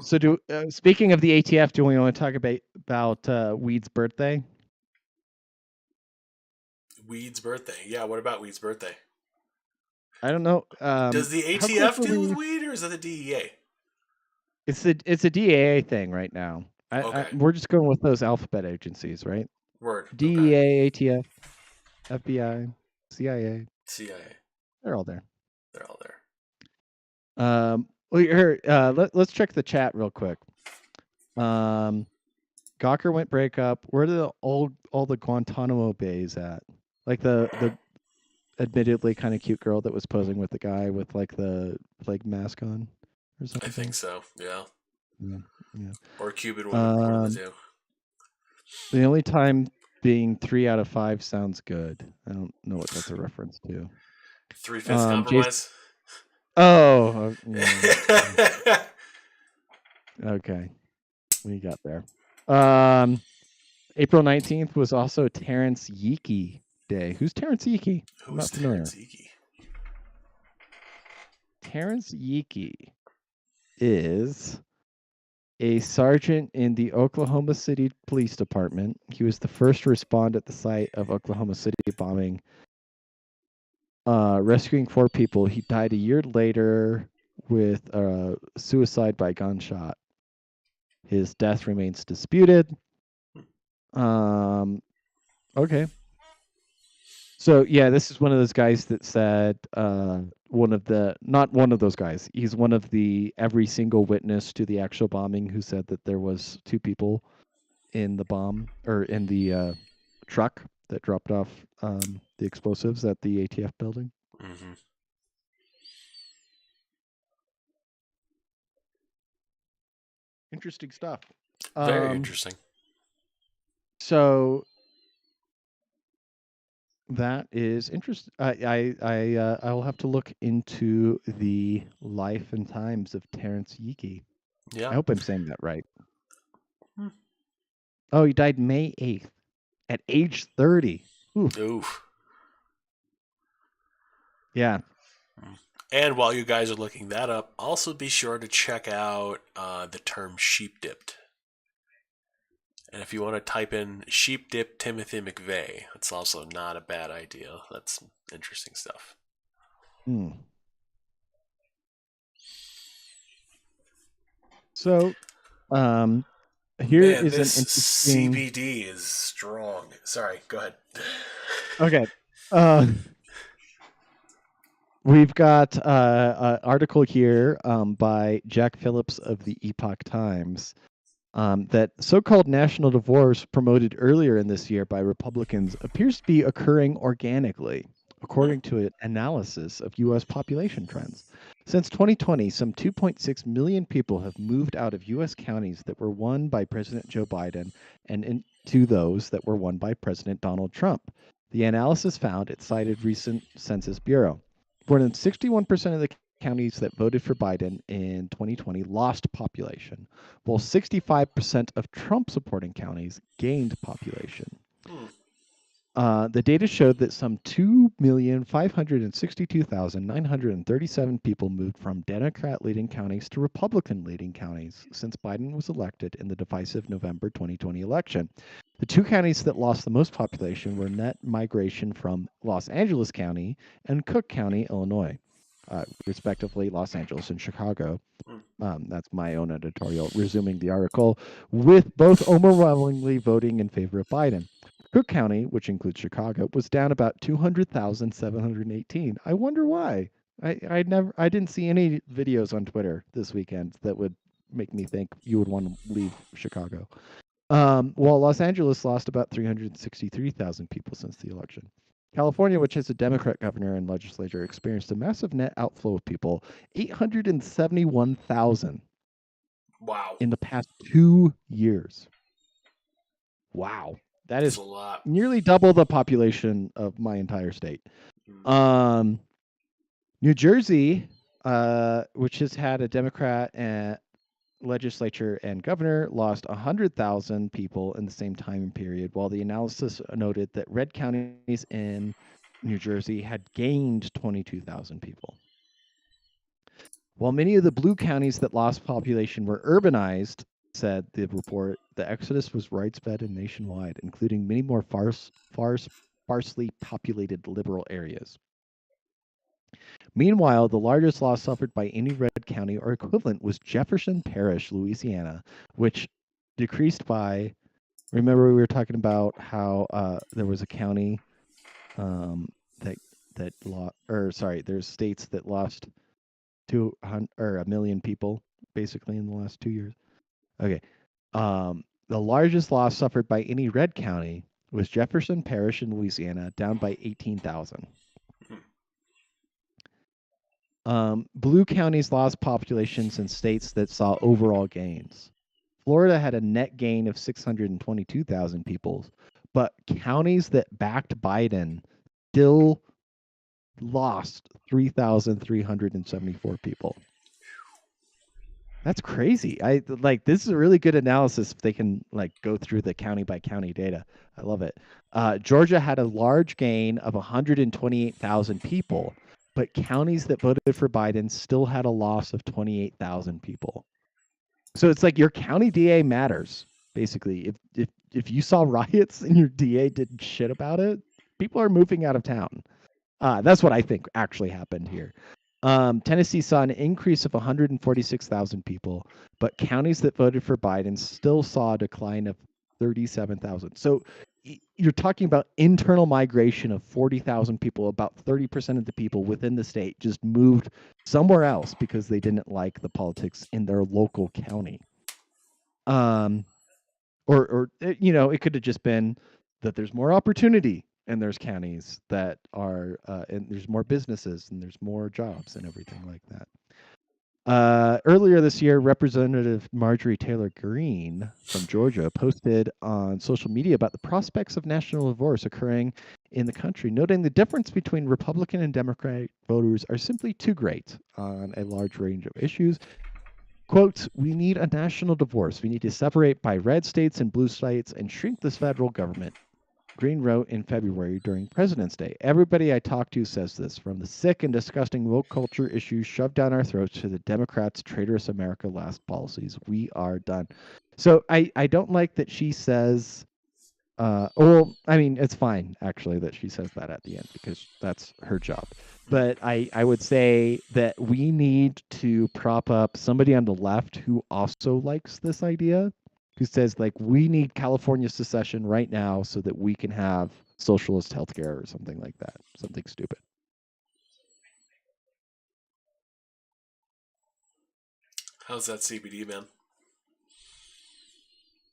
So speaking of the ATF, do we want to talk about Weed's birthday? Weed's birthday. Yeah, what about Weed's birthday? I don't know. Does the How close ATF are deal with we? weed, or is that the DEA? It's a DAA thing right now. Okay, We're just going with those alphabet agencies, right? word. Okay. DEA, ATF, FBI, CIA. CIA. They're all there. They're all there. Well, here, let's check the chat real quick. Gawker went breakup. Where are all the Guantanamo Bays at? Like the admittedly kind of cute girl that was posing with the guy with like the plague mask on or something. I think so. Yeah. Yeah. Or Cuban, one of the two. The only time being 3 out of 5 sounds good. I don't know what that's a reference to. 3/5 compromise. Oh. Okay. We got there. April 19th was also Terrence Yeeki Day. Who's Terrence Yeeki? I'm not familiar. Terrence Yeeki? Terrence Yeeki is a sergeant in the Oklahoma City Police Department. He was the first to respond at the site of Oklahoma City bombing, rescuing 4 people. He died a year later with suicide by gunshot. His death remains disputed. Okay. So yeah, this is one of those guys that said not one of those guys. He's one of the every single witness to the actual bombing who said that there was 2 people in the bomb or in the truck that dropped off the explosives at the ATF building. Mm-hmm. Interesting stuff. Very interesting. So that is interesting. I'll have to look into the life and times of Terrence Yeeki. Yeah. I hope I'm saying that right. Oh, he died May 8th at age 30. Oof. Yeah. And while you guys are looking that up, also be sure to check out the term sheep dipped. And if you want to type in sheep dip Timothy McVeigh, that's also not a bad idea. That's interesting stuff. So, here is an interesting CBD is strong. Sorry, go ahead. Okay. We've got an article here by Jack Phillips of the Epoch Times that so-called national divorce promoted earlier in this year by Republicans appears to be occurring organically, according to an analysis of U.S. population trends. Since 2020, some 2.6 million people have moved out of U.S. counties that were won by President Joe Biden and into those that were won by President Donald Trump. The analysis found it cited recent Census Bureau. More than 61% of the counties that voted for Biden in 2020 lost population, while 65% of Trump supporting counties gained population. The data showed that some 2,562,937 people moved from Democrat leading counties to Republican leading counties since Biden was elected in the divisive November 2020 election. The two counties that lost the most population were net migration from Los Angeles County and Cook County, Illinois, respectively, Los Angeles and Chicago. That's my own editorial, resuming the article, with both overwhelmingly voting in favor of Biden. Cook County, which includes Chicago, was down about 200,718. I wonder why. I didn't see any videos on Twitter this weekend that would make me think you would want to leave Chicago. While Los Angeles lost about 363,000 people since the election. California, which has a Democrat governor and legislature, experienced a massive net outflow of people, 871,000 Wow. in the past 2 years. Wow. That That's is a lot. nearly double the population of my entire state. Mm. New Jersey, which has had a Democrat and legislature and governor, lost 100,000 people in the same time period, while the analysis noted that red counties in New Jersey had gained 22,000 people. While many of the blue counties that lost population were urbanized, said the report, the exodus was widespread and nationwide, including many more sparsely populated liberal areas. Meanwhile, the largest loss suffered by any red county or equivalent was Jefferson Parish, Louisiana, which decreased by. Remember, we were talking about how there was a county that lost, or sorry, there's states that lost 200 or a million people basically in the last 2 years. Okay, the largest loss suffered by any red county was Jefferson Parish in Louisiana, down by 18,000. Blue counties lost populations in states that saw overall gains. Florida had a net gain of 622,000 people, but counties that backed Biden still lost 3,374 people. That's crazy. I like this is a really good analysis if they can like go through the county by county data. I love it. Georgia had a large gain of 128,000 people, but counties that voted for Biden still had a loss of 28,000 people. So it's like your county DA matters, basically. If you saw riots and your DA did shit about it, people are moving out of town. That's what I think actually happened here. Tennessee saw an increase of 146,000 people, but counties that voted for Biden still saw a decline of 37,000. So you're talking about internal migration of 40,000 people. About 30% of the people within the state just moved somewhere else because they didn't like the politics in their local county. Or you know, it could have just been that there's more opportunity and there's counties that are and there's more businesses and there's more jobs and everything like that. Earlier this year, Representative Marjorie Taylor Greene from Georgia posted on social media about the prospects of national divorce occurring in the country, noting the difference between Republican and Democratic voters are simply too great on a large range of issues. Quote, we need a national divorce. We need to separate by red states and blue states and shrink this federal government. Green wrote in February during President's Day. Everybody I talk to says this, from the sick and disgusting woke culture issues shoved down our throats to the Democrats' traitorous America last policies. We are done. So I don't like that she says, well, I mean, it's fine actually that she says that at the end because that's her job. But I would say that we need to prop up somebody on the left who also likes this idea, who says like we need California secession right now so that we can have socialist healthcare or something like that, something stupid. How's that CBD, man?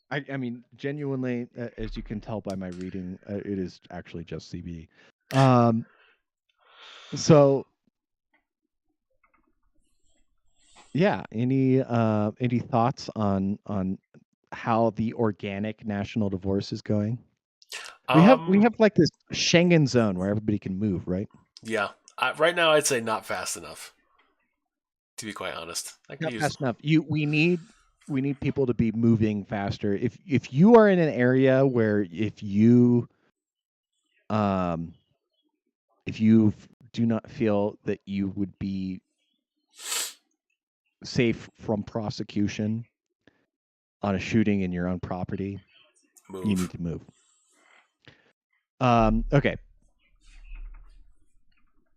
I mean, genuinely, as you can tell by my reading, it is actually just CBD. So yeah, any thoughts on how the organic national divorce is going? We have like this Schengen zone where everybody can move, right? Yeah. Right now, I'd say not fast enough. To be quite honest, I could Not use. fast enough. We need people to be moving faster. If you are in an area where if you Um, if you do not feel that you would be safe from prosecution on a shooting in your own property, you Move. need to move. Okay.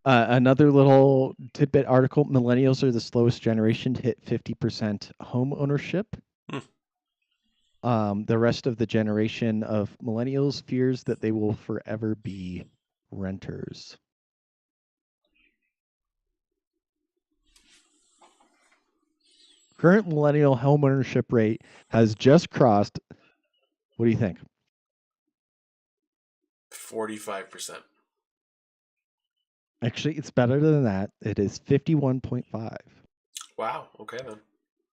Another little tidbit article: millennials are the slowest generation to hit 50% home ownership. The rest of the generation of millennials fears that they will forever be renters. Current millennial home ownership rate has just crossed. What do you think? 45%. Actually, it's better than that. It is 51.5. Wow. Okay then.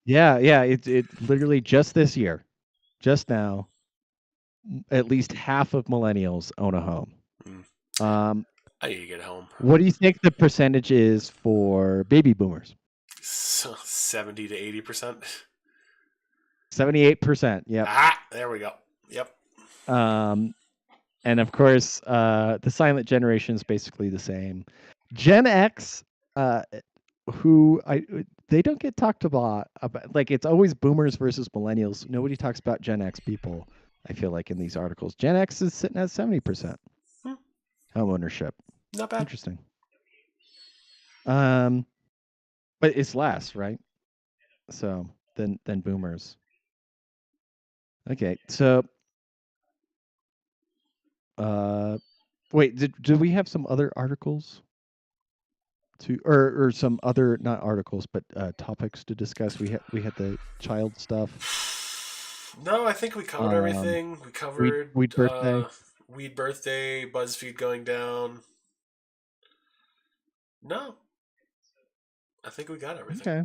Yeah, yeah. It literally just this year, just now, at least half of millennials own a home. I need to get home. What do you think the percentage is for baby boomers? 70 to 80%. 78%. Yep. Ah, there we go. Yep. And of course, the silent generation is basically the same. Gen X, who they don't get talked about. Like it's always boomers versus millennials. Nobody talks about Gen X people. I feel like in these articles, Gen X is sitting at 70% home ownership. Not bad. Interesting. But it's less, right? So than boomers. Okay, so wait, do we have some other articles to or some other not articles but topics to discuss? We had the child stuff. No, I think we covered everything. We covered Weed birthday. Weed birthday, BuzzFeed going down. No, I think we got everything. Okay.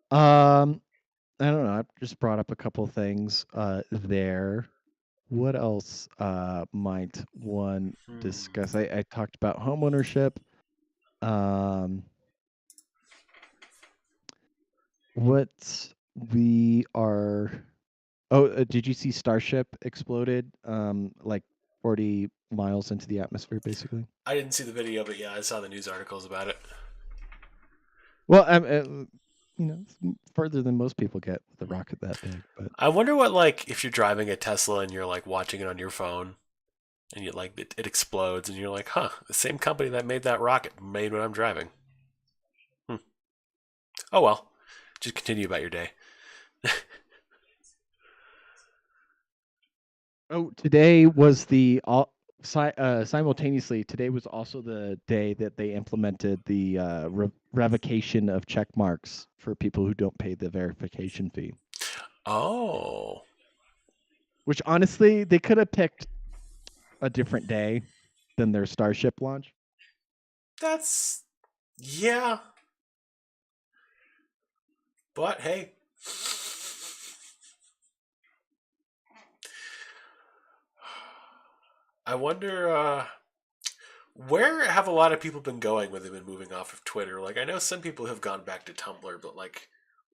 I don't know. I just brought up a couple things there. What else might one discuss? I talked about homeownership. What we are did you see Starship exploded like 40 miles into the atmosphere basically? I didn't see the video, but yeah, I saw the news articles about it. Well, it's further than most people get with a rocket that big, but I wonder what, like, if you're driving a Tesla and you're like watching it on your phone, and you like it explodes, and you're like, huh, the same company that made that rocket made what I'm driving. Oh well, just continue about your day. oh, today was the simultaneously today was also the day that they implemented the revocation of check marks for people who don't pay the verification fee. Oh, Which honestly, they could have picked a different day than their Starship launch. that's yeah. But hey, I wonder where have a lot of people been going when they've been moving off of Twitter. Like I know some people have gone back to Tumblr, but like,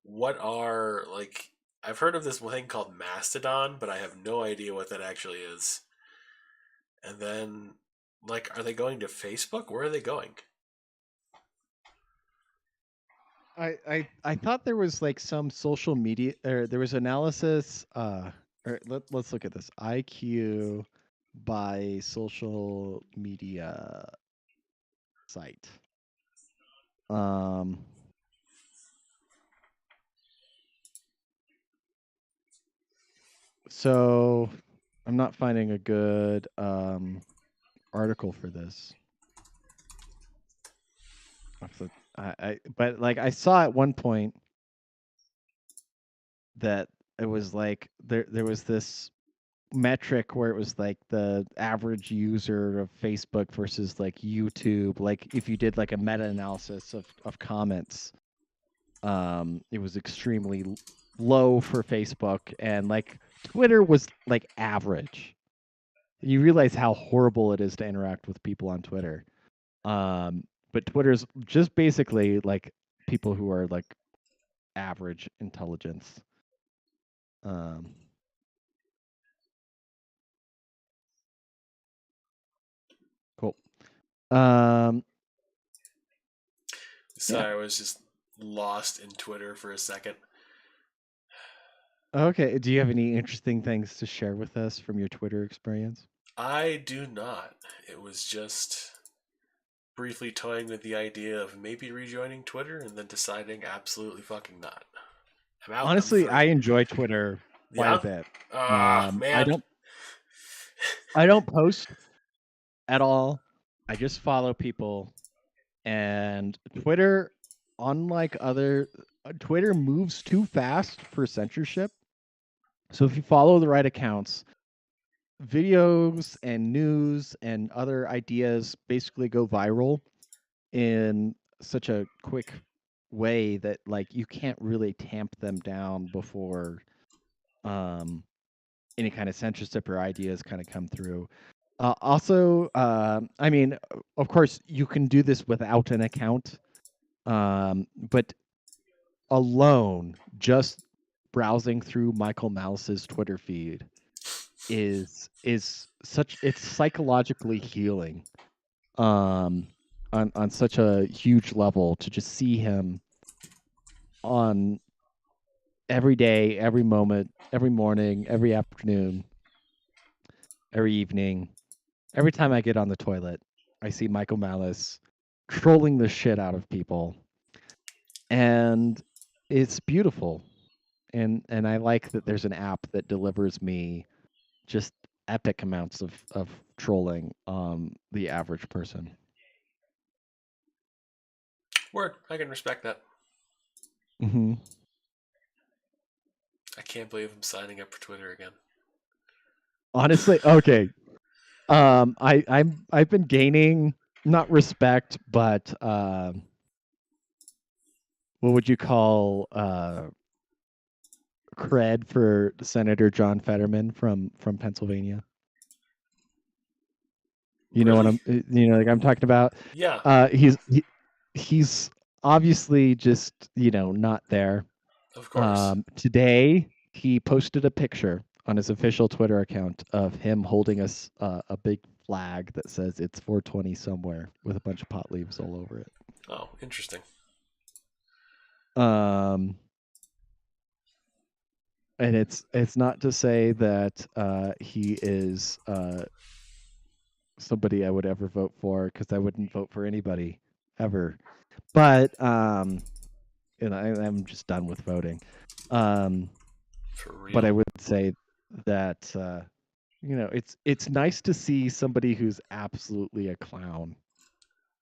what are like? I've heard of this thing called Mastodon, but I have no idea what that actually is. And then, like, are they going to Facebook? Where are they going? I thought there was like some social media or there was analysis or let's look at this IQ by social media site. Um so I'm not finding a good article for this. But like I saw at one point that it was like there was this metric where it was like the average user of Facebook versus like YouTube. Like if you did like a meta-analysis of comments, it was extremely low for Facebook, and like Twitter was like average. You realize how horrible it is to interact with people on Twitter. But Twitter's just basically like people who are like average intelligence. Um, Um, yeah. Sorry, I was just lost in Twitter for a second. Okay. Do you have any interesting things to share with us from your Twitter experience? I do not. It was just briefly toying with the idea of maybe rejoining Twitter and then deciding absolutely fucking not. I'm out. I'm Honestly, I free. enjoy Twitter quite a Yeah. bit. Ah, I man. don't I don't post at all. I just follow people, and Twitter, unlike other Twitter moves too fast for censorship. So if you follow the right accounts, videos and news and other ideas basically go viral in such a quick way that like you can't really tamp them down before um any kind of censorship or ideas kind of come through. Also, I mean, of course, you can do this without an account, but alone, just browsing through Michael Malice's Twitter feed is such it's psychologically healing, um, on such a huge level to just see him on every day, every moment, every morning, every afternoon, every evening. Every time I get on the toilet, I see Michael Malice trolling the shit out of people, and it's beautiful. And I like that there's an app that delivers me just epic amounts of trolling the average person. Word. I can respect that. Hmm. I can't believe I'm signing up for Twitter again. Honestly, okay. I've been gaining not respect, but what would you call cred for Senator John Fetterman from Pennsylvania. You know what Really? like I'm talking about. Yeah, He's obviously just not there. of course. Today he posted a picture on his official Twitter account of him holding a big flag that says it's 420 somewhere with a bunch of pot leaves all over it. Oh, interesting. Um, and it's not to say that he is somebody I would ever vote for because I wouldn't vote for anybody ever. But and I'm just done with voting. Um, For but real. I would say that it's nice to see somebody who's absolutely a clown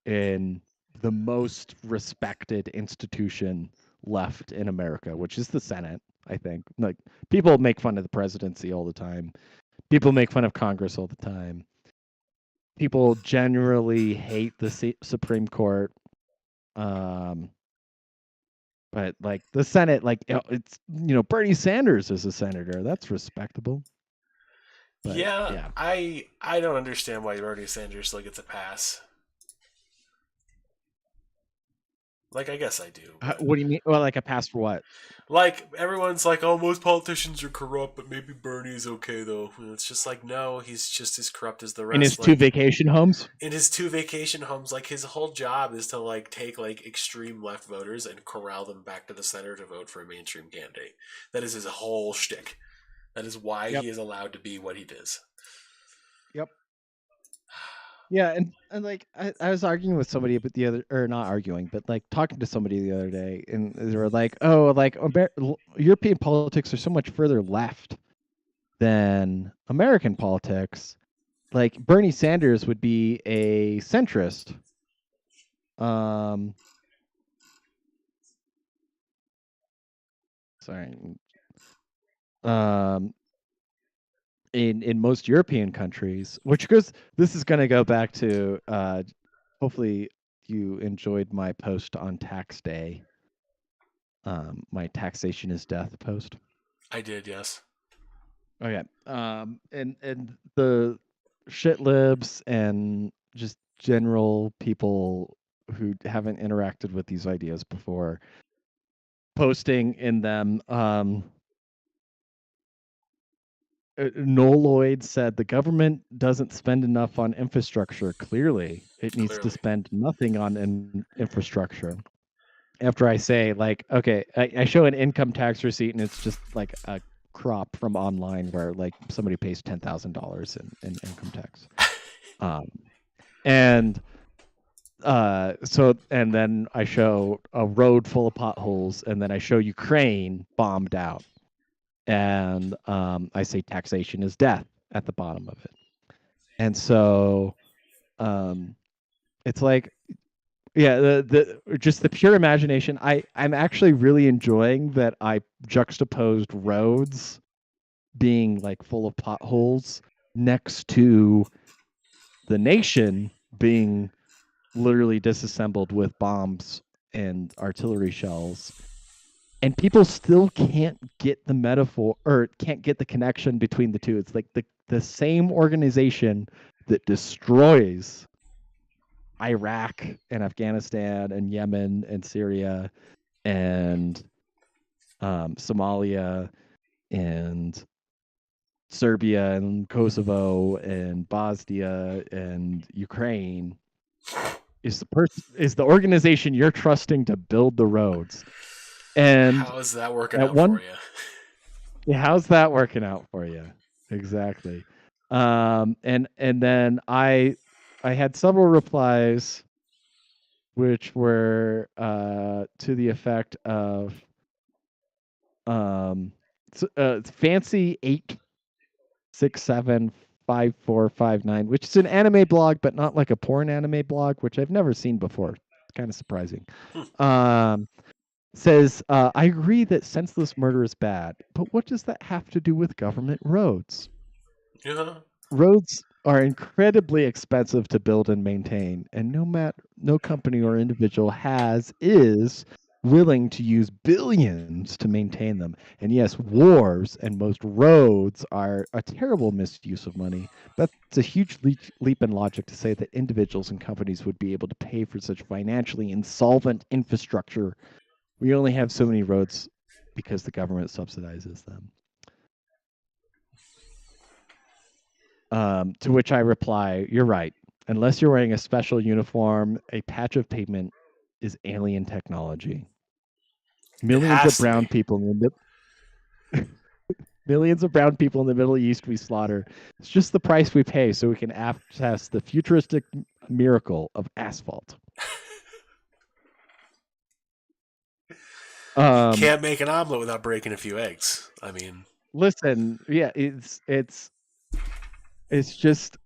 in the most respected institution left in America, which is the Senate. I think like people make fun of the presidency all the time. People make fun of Congress all the time. People generally hate the Supreme Court. Um, but like the Senate, like it's Bernie Sanders is a senator. That's respectable. But Yeah, yeah, I don't understand why Bernie Sanders still gets a pass. Like, I guess I do, but what do you mean? Well, like a pass for what? like everyone's like, oh, most politicians are corrupt, but maybe Bernie's okay though. And it's just like, no, he's just as corrupt as the In his rest. two Like vacation homes? in his two vacation homes, like his whole job is to like take like extreme left voters and corral them back to the center to vote for a mainstream candidate. That is his whole shtick. That is why Yep. he is allowed to be what he does. Yep. Yeah, and like I was arguing with somebody, but the other or not arguing, but like talking to somebody the other day, and they were like, "Oh, like European politics are so much further left than American politics. Like Bernie Sanders would be a centrist." Um, sorry. Um, in most European countries, which goes this is going to go back to hopefully you enjoyed my post on tax day, my taxation is death post. I did, yes. Okay. And the shit libs and just general people who haven't interacted with these ideas before posting in them Noloid said the government doesn't spend enough on infrastructure. Clearly, it needs to Clearly. spend nothing on infrastructure. After I say, like, okay, I show an income tax receipt and it's just like a crop from online where like somebody pays $10,000 in income tax. And so and then I show a road full of potholes, and then I show Ukraine bombed out, and I say taxation is death at the bottom of it. And so it's like, yeah, the just the pure imagination. I'm actually really enjoying that I juxtaposed roads being like full of potholes next to the nation being literally disassembled with bombs and artillery shells, and people still can't get the metaphor or can't get the connection between the two. It's like the same organization that destroys Iraq and Afghanistan and Yemen and Syria and Somalia and Serbia and Kosovo and Bosnia and Ukraine is the organization you're trusting to build the roads. And how is that working at out for you? how's that working out for you? Exactly. And then I had several replies which were to the effect of fancy 8675459, which is an anime blog, but not like a porn anime blog, which I've never seen before. It's kind of surprising. Says, I agree that senseless murder is bad, but what does that have to do with government roads? Yeah. Roads are incredibly expensive to build and maintain, and no company or individual is willing to use billions to maintain them. And yes, wars and most roads are a terrible misuse of money, but it's a huge leap in logic to say that individuals and companies would be able to pay for such financially insolvent infrastructure. We only have so many roads because the government subsidizes them. To which I reply, you're right. Unless you're wearing a special uniform, a patch of pavement is alien technology. Millions of brown people in the millions of brown people in the Middle East we slaughter. It's just the price we pay so we can access the futuristic miracle of asphalt. Can't make an omelet without breaking a few eggs. I mean, listen, yeah, it's just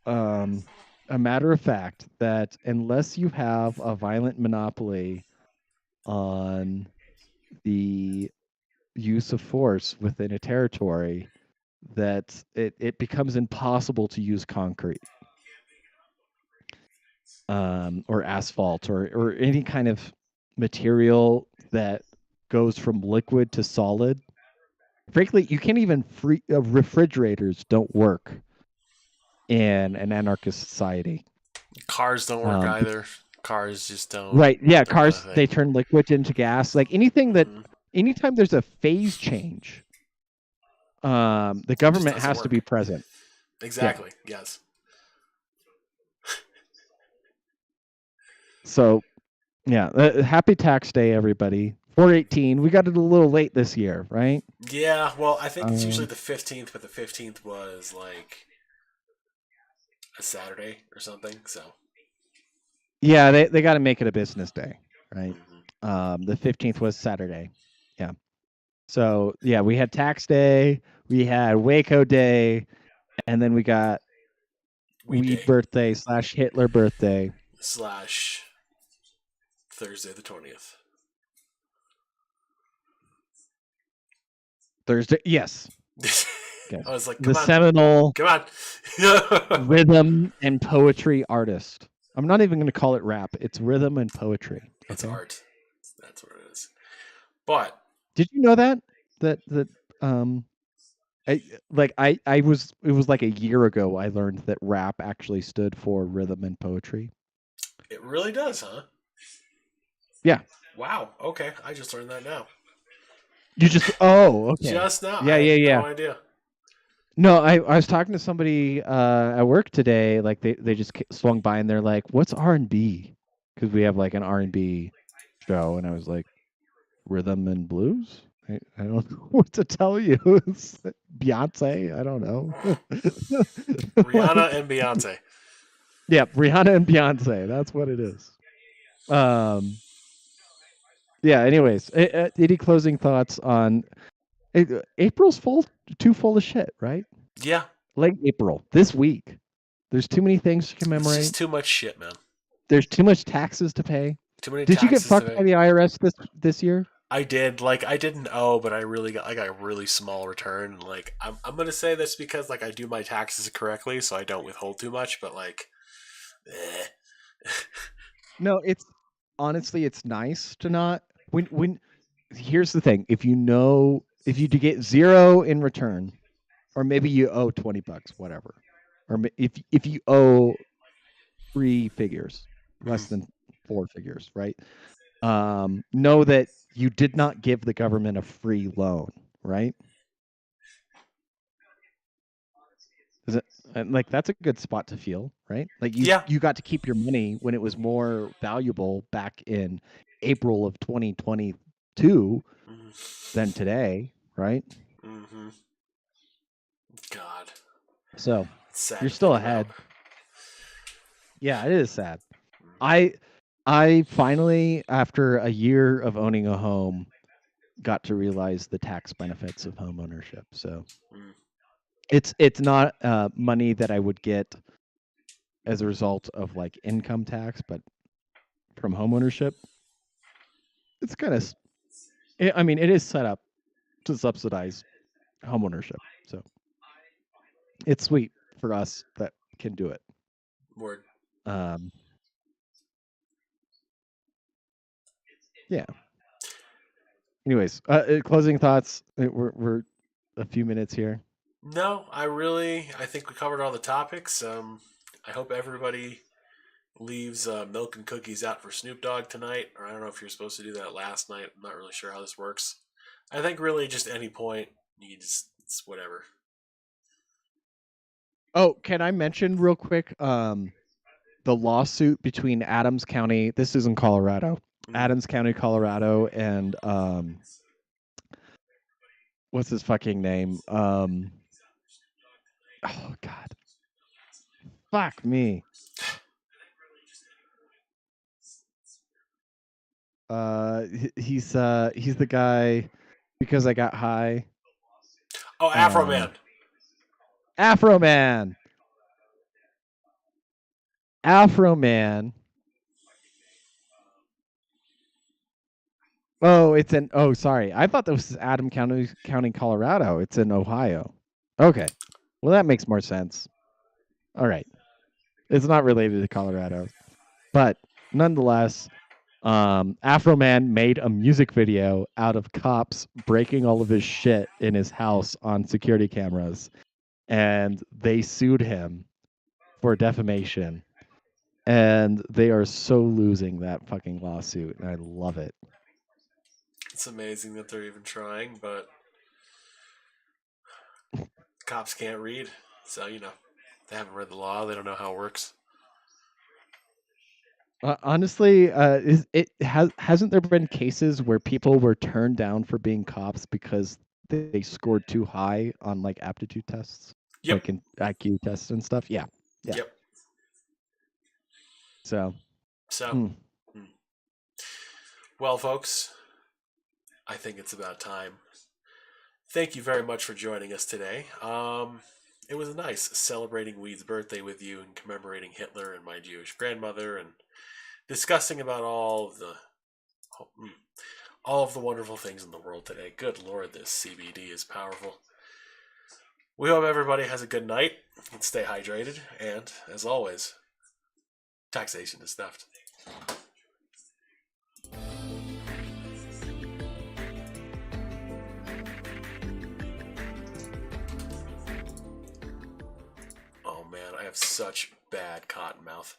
a matter of fact that unless you have a violent monopoly on the use of force within a territory, that it becomes impossible to use concrete or asphalt or any kind of material that goes from liquid to solid. Frankly, you can't even refrigerators don't work in an anarchist society. Cars don't work either. Cars just don't. Right. Yeah. Cars, they turn liquid into gas. Like anything that, anytime there's a phase change, the government has to be present. Exactly. Yeah. Yes. So, yeah. Happy tax day, everybody. 4/18. We got it a little late this year, right? Yeah. Well, I think it's usually the 15th, but the 15th was like a Saturday or something. So. Yeah, they got to make it a business day, right? The 15th was Saturday. Yeah. So, yeah, we had tax day, we had Waco day, and then we got Weed birthday / Hitler birthday / Thursday the 20th. Thursday, yes. Okay. I was like, the seminal rhythm and poetry artist. I'm not even going to call it rap. It's rhythm and poetry. Okay? It's art. That's what it is. But did you know that it was like a year ago I learned that rap actually stood for rhythm and poetry. It really does, huh? Yeah. Wow. Okay. I just learned that now. You just okay. Just now. Yeah, I had yeah. no idea. No, I was talking to somebody at work today. Like they just swung by and they're like, "What's R&B?" Because we have like an R&B show, and I was like, "Rhythm and blues." I don't know what to tell you. It's Beyonce. I don't know. Rihanna Like, and Beyonce. yeah, Rihanna and Beyonce. That's what it is. Um, yeah. Anyways, any closing thoughts on April's too full of shit, right? Yeah, Late April, this week. There's too many things to it's commemorate. just too much shit, man. There's too much taxes to pay. Too many Did you get taxes to fucked by pay. the IRS this year? I did. Like, I didn't owe, but I got a really small return. Like, I'm gonna say this because like I do my taxes correctly, so I don't withhold too much. But like, eh. No, it's honestly it's nice to not when here's the thing. If you do get zero in return, or maybe you owe 20 bucks, whatever. Or if you owe three figures, less Mhm. than four figures, right? Know that you did not give the government a free loan, right? Is it and like that's a good spot to feel, right? Like Yeah. you got to keep your money when it was more valuable back in April of 2022 than Mm-hmm. today, right? Mm-hmm. God, So it's sad you're to still think about. ahead. Yeah, it is sad. I I finally, after a year of owning a home, got to realize the tax benefits of home ownership. So Mm. it's not money that I would get as a result of like income tax, but from home ownership, it's kind of I mean, it is set up to subsidize homeownership, so it's sweet for us that can do it. Word. Um, yeah. Anyways, closing thoughts. We're a few minutes here. No, I think we covered all the topics. I hope everybody leaves milk and cookies out for Snoop Dogg tonight, or I don't know if you're supposed to do that last night. I'm not really sure how this works. I think really just any point you just it's whatever. Oh, can I mention real quick the lawsuit between Adams County? This is in Colorado. Mm. Adams County, Colorado, and what's his fucking name? Oh God, fuck me. He's the guy because I got high. Oh, Afro Um, Man. Afro Man, Afro Man. Oh, it's in. Oh, sorry. I thought that was County, Colorado. It's in Ohio. Okay. Well, that makes more sense. All right. It's not related to Colorado, but nonetheless, Afro Man made a music video out of cops breaking all of his shit in his house on security cameras, and they sued him for defamation. And they are so losing that fucking lawsuit, and I love it. It's amazing that they're even trying, but cops can't read, so they haven't read the law. They don't know how it works. Honestly, hasn't there been cases where people were turned down for being cops because they scored too high on like aptitude tests, Yep. like in IQ tests and stuff? Yeah, yeah. Yep. So, So, hmm. mm. Well, folks, I think it's about time. Thank you very much for joining us today. It was nice celebrating Weed's birthday with you and commemorating Hitler and my Jewish grandmother and discussing about mm, all of the wonderful things in the world today. Good Lord, this CBD is powerful. We hope everybody has a good night and stay hydrated. And as always, taxation is theft. Oh man, I have such bad cotton mouth.